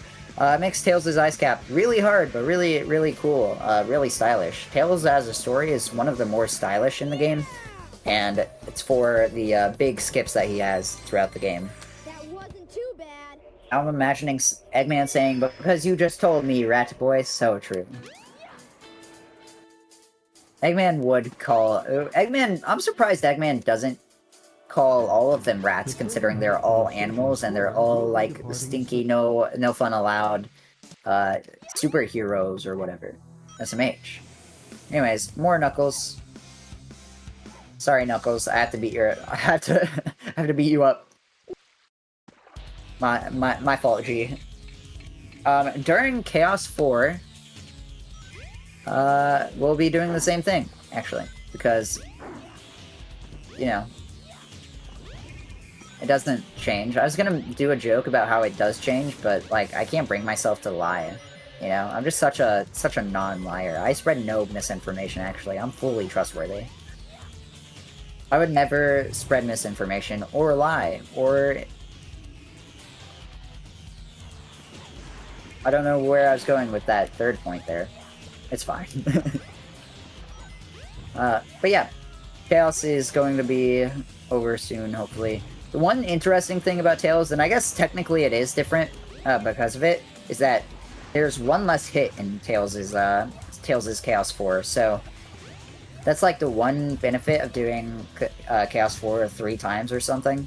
Makes Tails' ice cap really hard, but really, really cool, really stylish. Tails as a story is one of the more stylish in the game, and it's for the big skips that he has throughout the game. That wasn't too bad. I'm imagining Eggman saying, "But because you just told me, rat boy," so true. Eggman would call... Eggman... I'm surprised Eggman doesn't call all of them rats, considering they're all animals, and they're all, like, stinky, no fun allowed, superheroes or whatever. SMH. Anyways, more Knuckles. Sorry, Knuckles, I have to beat your... I have to beat you up. My fault, G. During Chaos 4, we'll be doing the same thing, actually, because, you know, it doesn't change. I was gonna do a joke about how it does change, but, like, I can't bring myself to lie, you know? I'm just such a non-liar. I spread no misinformation, actually. I'm fully trustworthy. I would never spread misinformation, or lie, or... I don't know where I was going with that third point there. It's fine. But yeah, Chaos is going to be over soon, hopefully. The one interesting thing about Tails, and I guess technically it is different because of it, is that there's one less hit in Tails' Chaos 4, so that's like the one benefit of doing Chaos 4 3 times or something,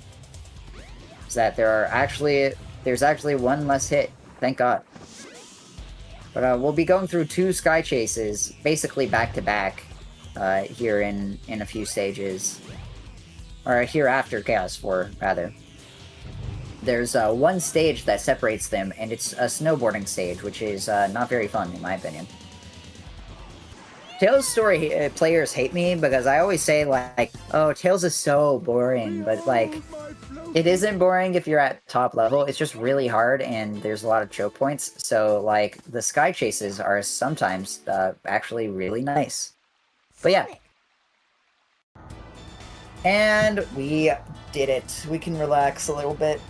is that there's actually one less hit, thank God. But we'll be going through 2 Sky Chases, basically back-to-back, here in a few stages. Or here after Chaos 4, rather. There's one stage that separates them, and it's a snowboarding stage, which is not very fun, in my opinion. Tails story players hate me because I always say, like, oh, Tails is so boring, but, like, it isn't boring if you're at top level. It's just really hard, and there's a lot of choke points, so, like, the Sky Chases are sometimes actually really nice. But yeah. And we did it. We can relax a little bit.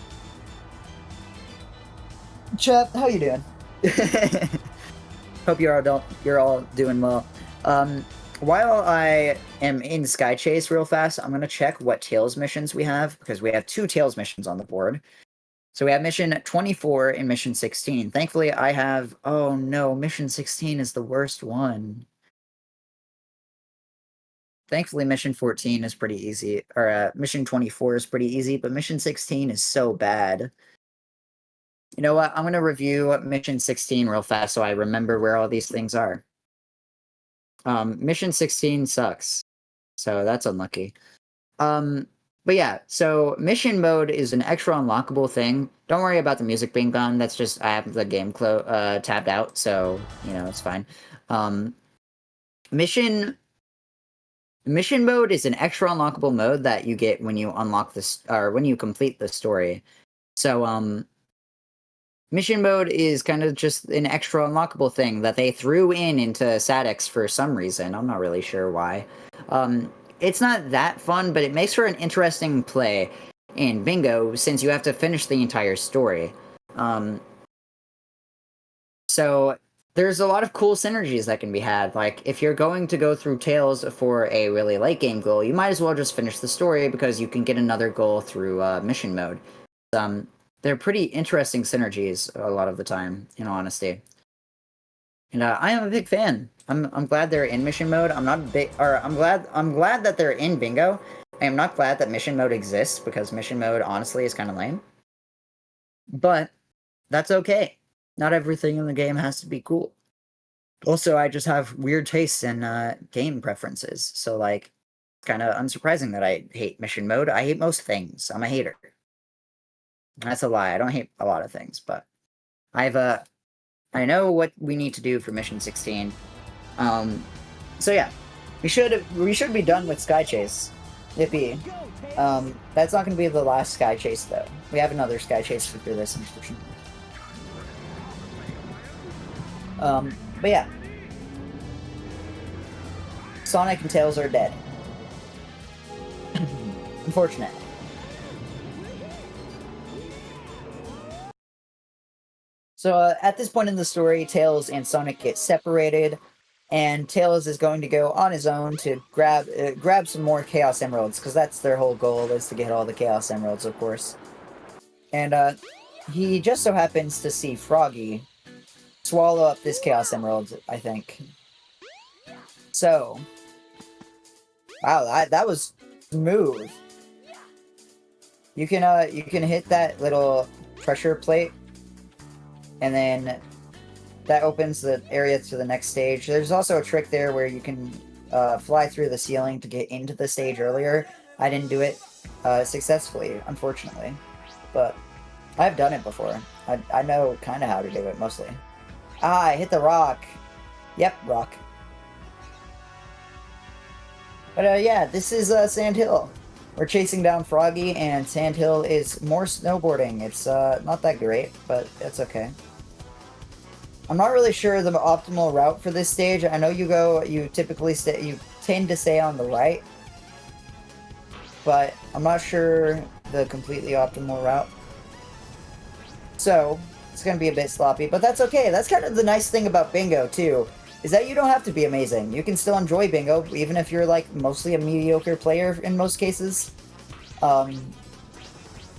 Chat, how you doing? Hope you're all doing well. While I am in Sky Chase real fast, I'm gonna check what Tails missions we have, because we have 2 Tails missions on the board. So we have mission 24 and mission 16. Thankfully, I have... Oh no, mission 16 is the worst one. Thankfully, mission 14 is pretty easy, or mission 24 is pretty easy, but mission 16 is so bad. You know what? I'm gonna review mission 16 real fast so I remember where all these things are. Mission 16 sucks, so that's unlucky. But yeah, so mission mode is an extra unlockable thing. Don't worry about the music being gone. That's just I have the game tabbed out, so you know it's fine. Mission mode is an extra unlockable mode that you get when you unlock this, or when you complete the story. So, mission mode is kind of just an extra unlockable thing that they threw into Sadix for some reason. I'm not really sure why. It's not that fun, but it makes for an interesting play in Bingo, since you have to finish the entire story. So... there's a lot of cool synergies that can be had. Like, if you're going to go through Tails for a really late game goal, you might as well just finish the story because you can get another goal through mission mode. They're pretty interesting synergies a lot of the time, in honesty. And I am a big fan. I'm glad they're in mission mode. I'm glad that they're in Bingo. I am not glad that mission mode exists because mission mode honestly is kind of lame. But that's okay. Not everything in the game has to be cool. Also, I just have weird tastes in game preferences, so, like, it's kind of unsurprising that I hate mission mode. I hate most things. I'm a hater. That's a lie. I don't hate a lot of things, but I know what we need to do for mission 16. So yeah, we should be done with Sky Chase. Yippee. That's not going to be the last Sky Chase, though. We have another Sky Chase for this, unfortunately. But yeah. Sonic and Tails are dead. Unfortunate. So at this point in the story, Tails and Sonic get separated, and Tails is going to go on his own to grab some more Chaos Emeralds, because that's their whole goal, is to get all the Chaos Emeralds, of course. And he just so happens to see Froggy swallow up this Chaos Emerald, I think. So, wow, that was smooth. You can hit that little pressure plate, and then that opens the area to the next stage. There's also a trick there where you can fly through the ceiling to get into the stage earlier. I didn't do it successfully, unfortunately, but I've done it before. I know kind of how to do it, mostly. Ah, I hit the rock. Yep, rock. But yeah, this is Sand Hill. We're chasing down Froggy, and Sand Hill is more snowboarding. It's not that great, but it's okay. I'm not really sure the optimal route for this stage. I know you tend to stay on the right, but I'm not sure the completely optimal route. So, it's going to be a bit sloppy, but that's okay. That's kind of the nice thing about Bingo, too, is that you don't have to be amazing. You can still enjoy Bingo, even if you're, like, mostly a mediocre player in most cases.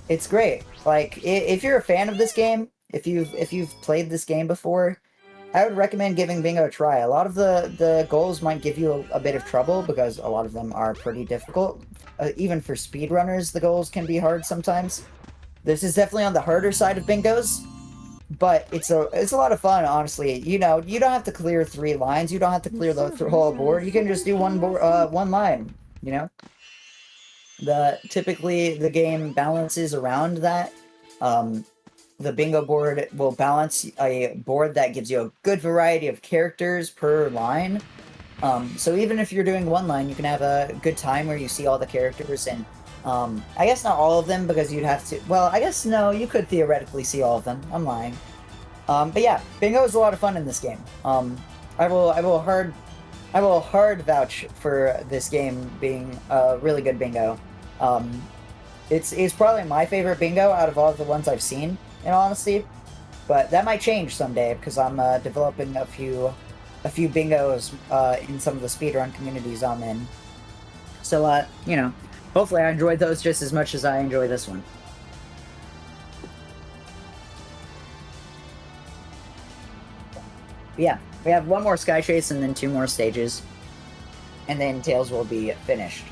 It's great. Like, if you're a fan of this game, if you've played this game before, I would recommend giving Bingo a try. A lot of the goals might give you a bit of trouble, because a lot of them are pretty difficult. Even for speedrunners, the goals can be hard sometimes. This is definitely on the harder side of Bingos, but it's a lot of fun, honestly. You know, you don't have to clear 3 lines. You don't have to clear the whole board. You can just do one line, you know? Typically, the game balances around that. The Bingo board will balance a board that gives you a good variety of characters per line. So even if you're doing one line, you can have a good time where you see all the characters, and I guess not all of them, because you'd have to... Well, I guess no, you could theoretically see all of them. I'm lying. But yeah, Bingo is a lot of fun in this game. I will hard vouch for this game being a really good Bingo. It's probably my favorite Bingo out of all of the ones I've seen, in honesty. But that might change someday, because I'm developing a few Bingos in some of the speedrun communities I'm in. So, you know, hopefully I enjoyed those just as much as I enjoy this one. But yeah, we have one more Sky Chase and then 2 more stages. And then Tails will be finished.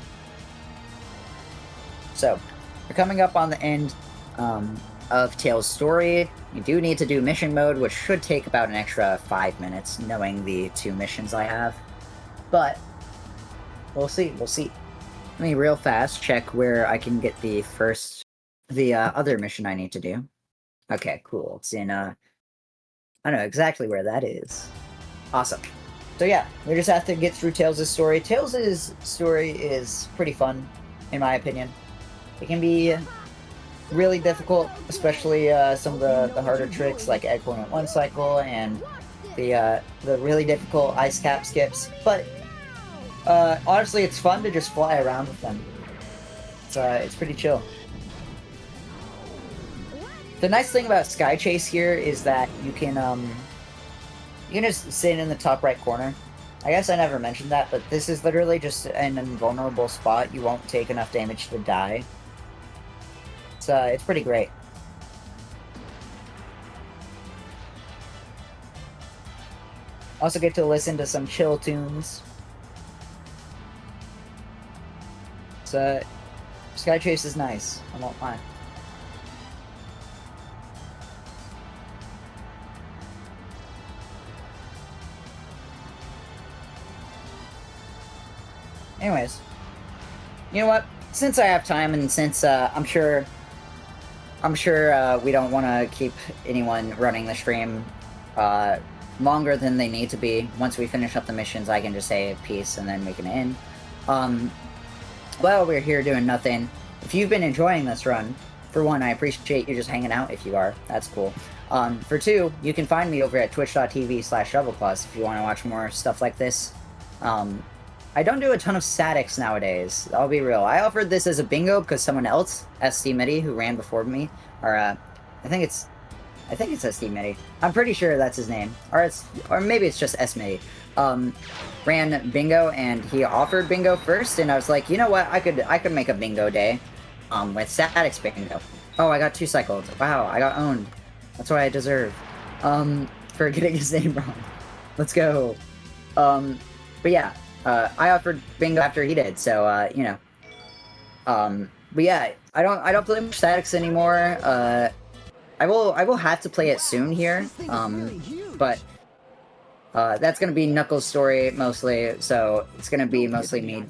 So, we're coming up on the end of Tails' story. You do need to do mission mode, which should take about an extra 5 minutes, knowing the 2 missions I have. But, we'll see. Let me real fast check where I can get the other mission I need to do. Okay, cool. It's in, I know exactly where that is. Awesome. So yeah, we just have to get through Tails' story. Tails' story is pretty fun, in my opinion. It can be really difficult, especially some of the harder tricks like Egg Point 1 cycle and the really difficult ice cap skips. But honestly, it's fun to just fly around with them. It's pretty chill. The nice thing about Sky Chase here is that you can just sit in the top right corner. I guess I never mentioned that, but this is literally just an invulnerable spot. You won't take enough damage to die. It's pretty great. Also get to listen to some chill tunes. Sky Chase is nice, I won't lie. Anyways, you know what? Since I have time, and since I'm sure we don't want to keep anyone running the stream longer than they need to be. Once we finish up the missions, I can just say peace, and then we can end. While we're here doing nothing, if you've been enjoying this run, For one, I appreciate you just hanging out if you are. That's cool. For two, you can find me over at twitch.tv/shovelclaws if you want to watch more stuff like this. I don't do a ton of statics nowadays, I'll be real. I offered this as a bingo because someone else, SDMidi, who ran before me, or I think it's SDMidi. I'm pretty sure that's his name. Or maybe it's just SMidi. Ran bingo and he offered bingo first, and I was like, you know what, I could make a bingo day with statics bingo. Oh, I got 2 cycled. Wow, I got owned. That's what I deserve. For getting his name wrong. Let's go. But yeah, I offered bingo after he did, so you know. But yeah, I don't play much statics anymore. I will have to play it soon here. But that's gonna be Knuckles' story mostly, so it's gonna be mostly me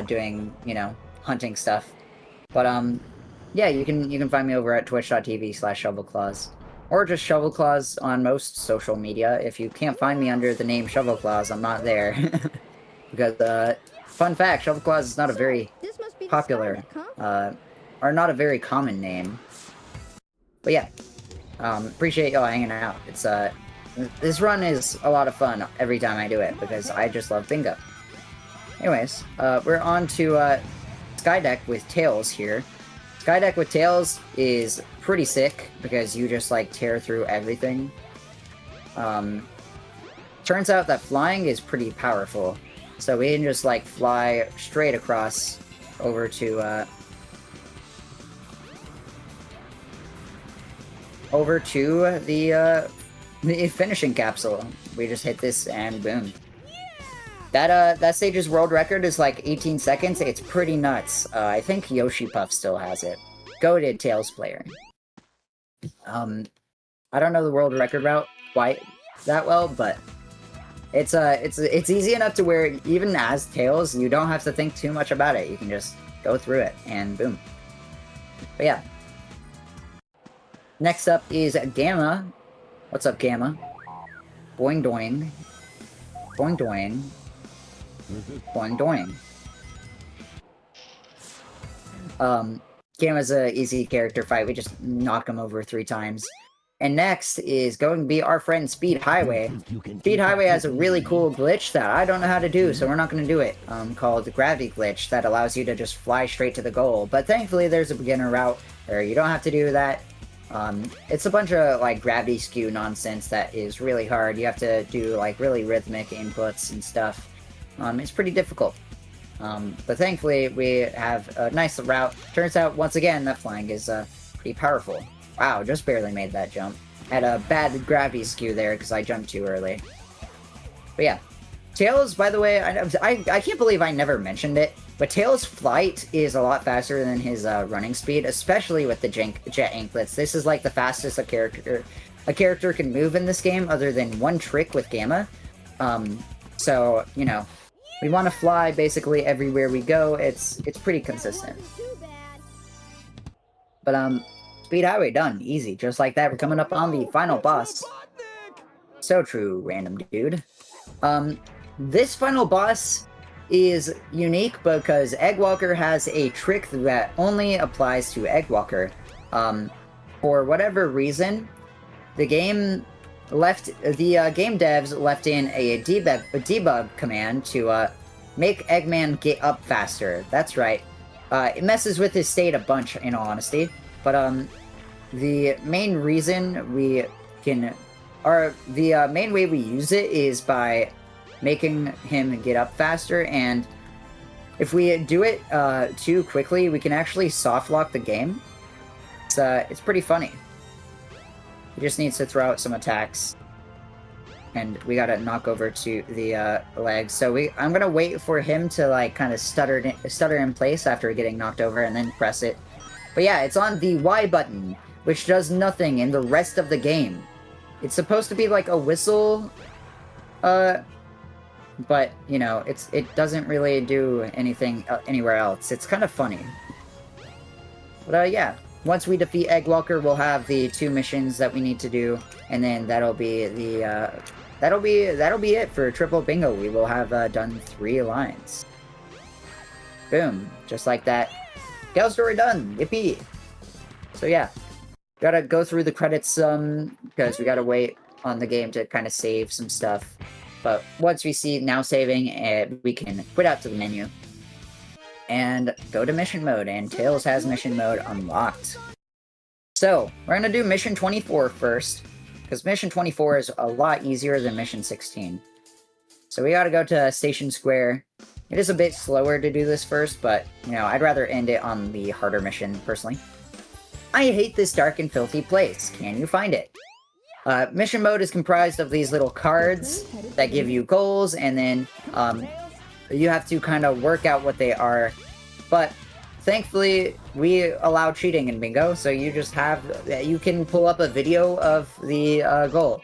doing, you know, hunting stuff. But yeah, you can find me over at twitch.tv/shovelclaws. Or just Shovelclaws on most social media. If you can't find me under the name Shovelclaws, I'm not there. Because, fun fact, Shovelclaws is not a very This must be the popular, Scarlet, or not a very common name. But yeah, appreciate y'all hanging out. It's, this run is a lot of fun every time I do it, because I just love bingo. Anyways, we're on to, Skydeck with Tails here. Skydeck with Tails is pretty sick, because you just, like, tear through everything. Turns out that flying is pretty powerful. So we can just, like, fly straight across over to, the finishing capsule. We just hit this and boom. That stage's world record is like 18 seconds. It's pretty nuts. I think Yoshi Puff still has it. Goated Tails player. I don't know the world record route quite that well, but it's easy enough to where even as Tails, you don't have to think too much about it. You can just go through it and boom. But yeah. Next up is Gamma. What's up, Gamma? Boing doing. Boing doing. Boing doing. Gamma's a easy character fight. We just knock him over 3 times. And next is going to be our friend Speed Highway. Speed Highway has a really cool glitch that I don't know how to do, so we're not going to do it. Called the Gravity Glitch that allows you to just fly straight to the goal. But thankfully there's a beginner route where you don't have to do that. It's a bunch of like gravity skew nonsense that is really hard. You have to do like really rhythmic inputs and stuff. It's pretty difficult. But thankfully we have a nice route. Turns out once again that flying is pretty powerful. Wow, just barely made that jump. Had a bad gravity skew there because I jumped too early. But yeah. Tails, by the way, I can't believe I never mentioned it, but Tails' flight is a lot faster than his running speed, especially with the jet anklets. This is like the fastest a character can move in this game, other than one trick with Gamma. So, you know, we want to fly basically everywhere we go. It's pretty consistent. Too bad. But Speed Highway done, easy, just like that. We're coming up on the final boss. So true, random dude. This final boss is unique because Eggwalker has a trick that only applies to Eggwalker. For whatever reason, the game game devs left in a debug command to make Eggman get up faster. That's right. It messes with his state a bunch, in all honesty. But the main reason we can, or the main way we use it is by making him get up faster, and if we do it too quickly, we can actually soft lock the game. It's pretty funny. He just needs to throw out some attacks, and we gotta knock over to the legs. So I'm gonna wait for him to like kind of stutter in place after getting knocked over, and then press it. But yeah, it's on the Y button, which does nothing in the rest of the game. It's supposed to be like a whistle, but, you know, it doesn't really do anything anywhere else. It's kind of funny. But, yeah. Once we defeat Eggwalker, we'll have the 2 missions that we need to do, and then that'll be the, that'll be it for Triple Bingo. We will have, done 3 lines. Boom. Just like that. Gale story done! Yippee! So yeah, gotta go through the credits because we gotta wait on the game to kind of save some stuff. But once we see now saving, we can quit out to the menu and go to mission mode, and Tails has mission mode unlocked. So, we're gonna do mission 24 first, because mission 24 is a lot easier than mission 16. So we gotta go to Station Square. It is a bit slower to do this first, but, you know, I'd rather end it on the harder mission, personally. I hate this dark and filthy place. Can you find it? Mission mode is comprised of these little cards that give you goals, and then you have to kind of work out what they are. But thankfully, we allow cheating in Bingo, so you just you can pull up a video of the goal.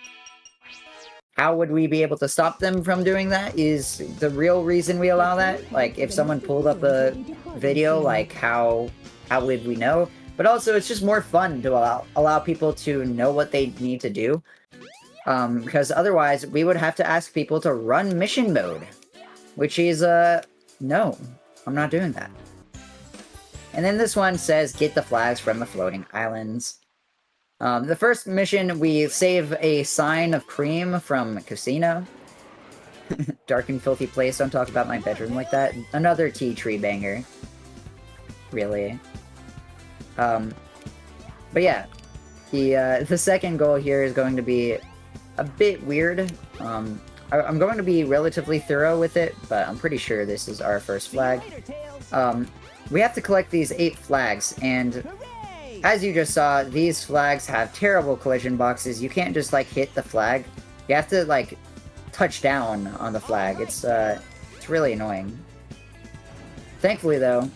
How would we be able to stop them from doing that is the real reason we allow that. Like, if someone pulled up a video, like, how would we know? But also, it's just more fun to allow people to know what they need to do. Because otherwise, we would have to ask people to run mission mode. Which is, no. I'm not doing that. And then this one says, get the flags from the floating islands. The first mission, we save a sign of cream from Casino. Dark and filthy place, don't talk about my bedroom like that. Another tea tree banger. Really. But yeah, the second goal here is going to be a bit weird. I'm going to be relatively thorough with it, but I'm pretty sure this is our first flag. We have to collect these 8 flags, and as you just saw, these flags have terrible collision boxes. You can't just, like, hit the flag. You have to, like, touch down on the flag. It's really annoying. Thankfully, though,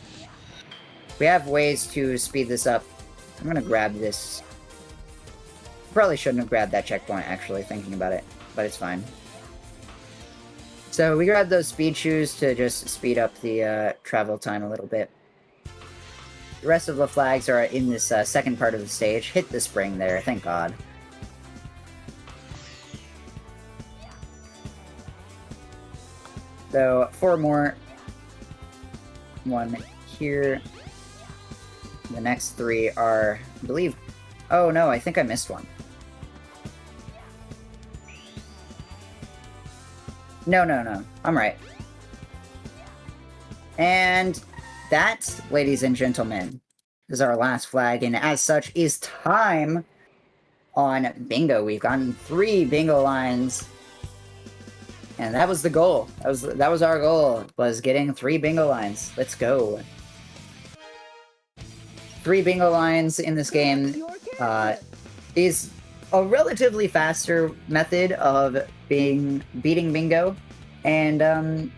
we have ways to speed this up. I'm gonna grab this. Probably shouldn't have grabbed that checkpoint, actually, thinking about it, but it's fine. So we grabbed those speed shoes to just speed up the travel time a little bit. The rest of the flags are in this second part of the stage. Hit the spring there, thank God. So, 4 more. 1 here. The next 3 are, I believe... Oh no, I think I missed one. No. I'm right. And that, ladies and gentlemen, is our last flag, and as such is time on Bingo. We've gotten 3 Bingo lines. And that was the goal. That was our goal, was getting 3 Bingo lines. Let's go. 3 Bingo lines in this game is a relatively faster method of beating Bingo, and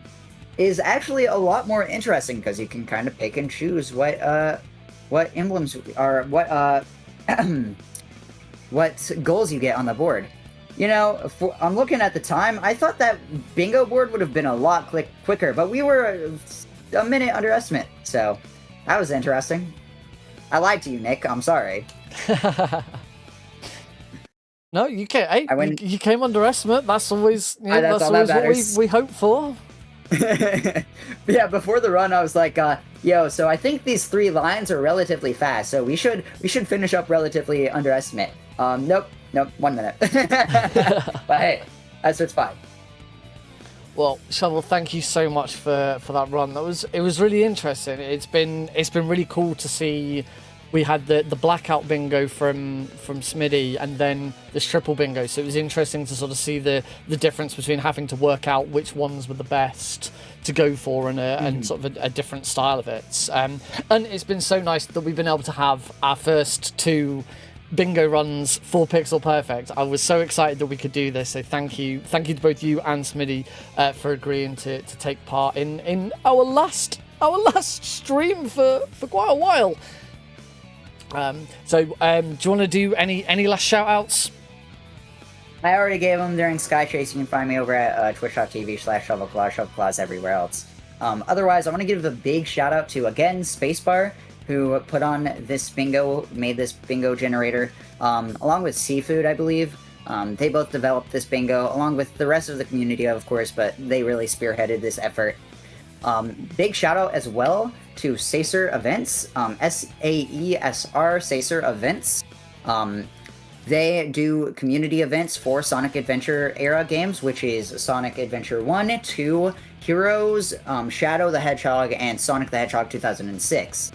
is actually a lot more interesting because you can kind of pick and choose what emblems are, what goals you get on the board. You know, I'm looking at the time, I thought that Bingo board would have been a lot quicker, but we were a minute underestimate, so that was interesting. I lied to you, Nick. I'm sorry. No, you can't. Hey, you came underestimate. That's always, that's always what we hope for. Yeah, before the run, I was like, yo, so I think these 3 lines are relatively fast, so we should finish up relatively underestimate. Nope, 1 minute. But hey, that's what's fine. Well, Shovel, thank you so much for that run. It was really interesting. It's been really cool to see. We had the blackout bingo from Smitty, and then the triple bingo. So it was interesting to sort of see the difference between having to work out which ones were the best to go for, and sort of a different style of it. And it's been so nice that we've been able to have our first 2 bingo runs for Pixel Perfect. I was so excited that we could do this, so thank you to both you and Smitty for agreeing to take part in our last stream for quite a while. Do you want to do any last shout outs? I already gave them during Sky Chase. You can find me over at twitch.tv/shovelclaw, shovelclaws everywhere else. Otherwise, I want to give a big shout out to, again, Spacebar, who put on this bingo, made this bingo generator, along with Seafood, I believe. They both developed this bingo, along with the rest of the community, of course, but they really spearheaded this effort. Big shout out as well to Sacer Events, SAESR, Sacer Events. They do community events for Sonic Adventure era games, which is Sonic Adventure 1, 2, Heroes, Shadow the Hedgehog, and Sonic the Hedgehog 2006.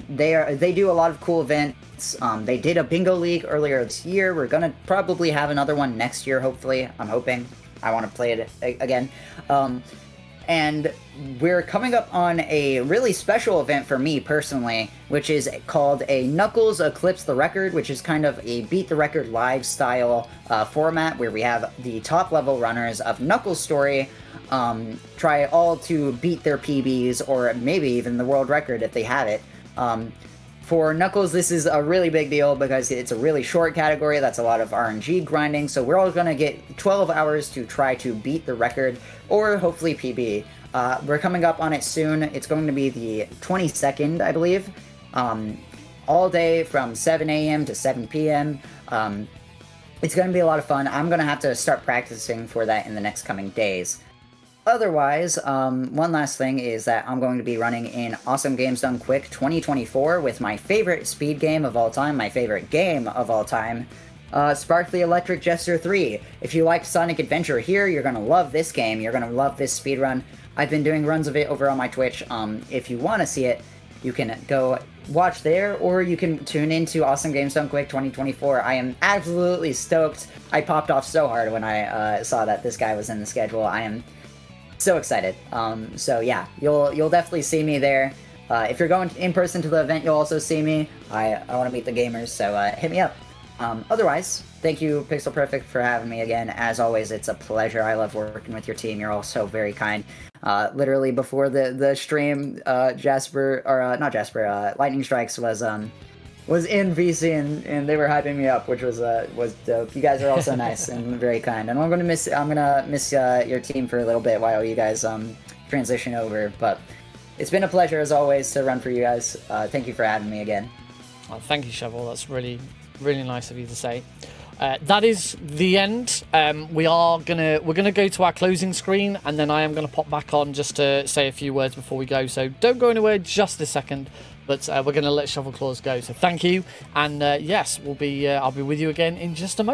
They do a lot of cool events. They did a bingo league earlier this year. We're gonna probably have another one next year, hopefully. I'm hoping. I want to play it again. And we're coming up on a really special event for me personally, which is called a Knuckles Eclipse the Record, which is kind of a Beat the Record live style format where we have the top level runners of Knuckles' story try all to beat their PBs or maybe even the world record if they have it. For Knuckles, this is a really big deal because it's a really short category. That's a lot of RNG grinding. So we're all going to get 12 hours to try to beat the record or hopefully PB. We're coming up on it soon. It's going to be the 22nd, I believe. All day from 7 a.m. to 7 p.m. It's going to be a lot of fun. I'm going to have to start practicing for that in the next coming days. Otherwise, one last thing is that I'm going to be running in Awesome Games Done Quick 2024 with my favorite speed game of all time, my favorite game of all time, Sparkly Electric Jester 3. If you liked Sonic Adventure here, you're going to love this game. You're going to love this speedrun. I've been doing runs of it over on my Twitch. If you want to see it, you can go watch there, or you can tune into Awesome Games Done Quick 2024. I am absolutely stoked. I popped off so hard when I saw that this guy was in the schedule. I am so excited. So yeah, you'll definitely see me there. If you're going in person to the event, you'll also see me. I want to meet the gamers, so hit me up. Otherwise, thank you, Pixel Perfect, for having me again. As always, it's a pleasure. I love working with your team. You're all so very kind. Literally before the stream, Jasper, or not Jasper, Lightning Strikes was in VC and they were hyping me up, which was dope. You guys are also nice and very kind. And I'm gonna miss your team for a little bit while you guys transition over. But it's been a pleasure as always to run for you guys. Thank you for having me again. Oh, thank you, Shovel. That's really nice of you to say. That is the end. We're gonna go to our closing screen, and then I am gonna pop back on just to say a few words before we go. So don't go anywhere just a second. But we're going to let Shovel Claws go. So thank you. And yes, I'll be with you again in just a moment.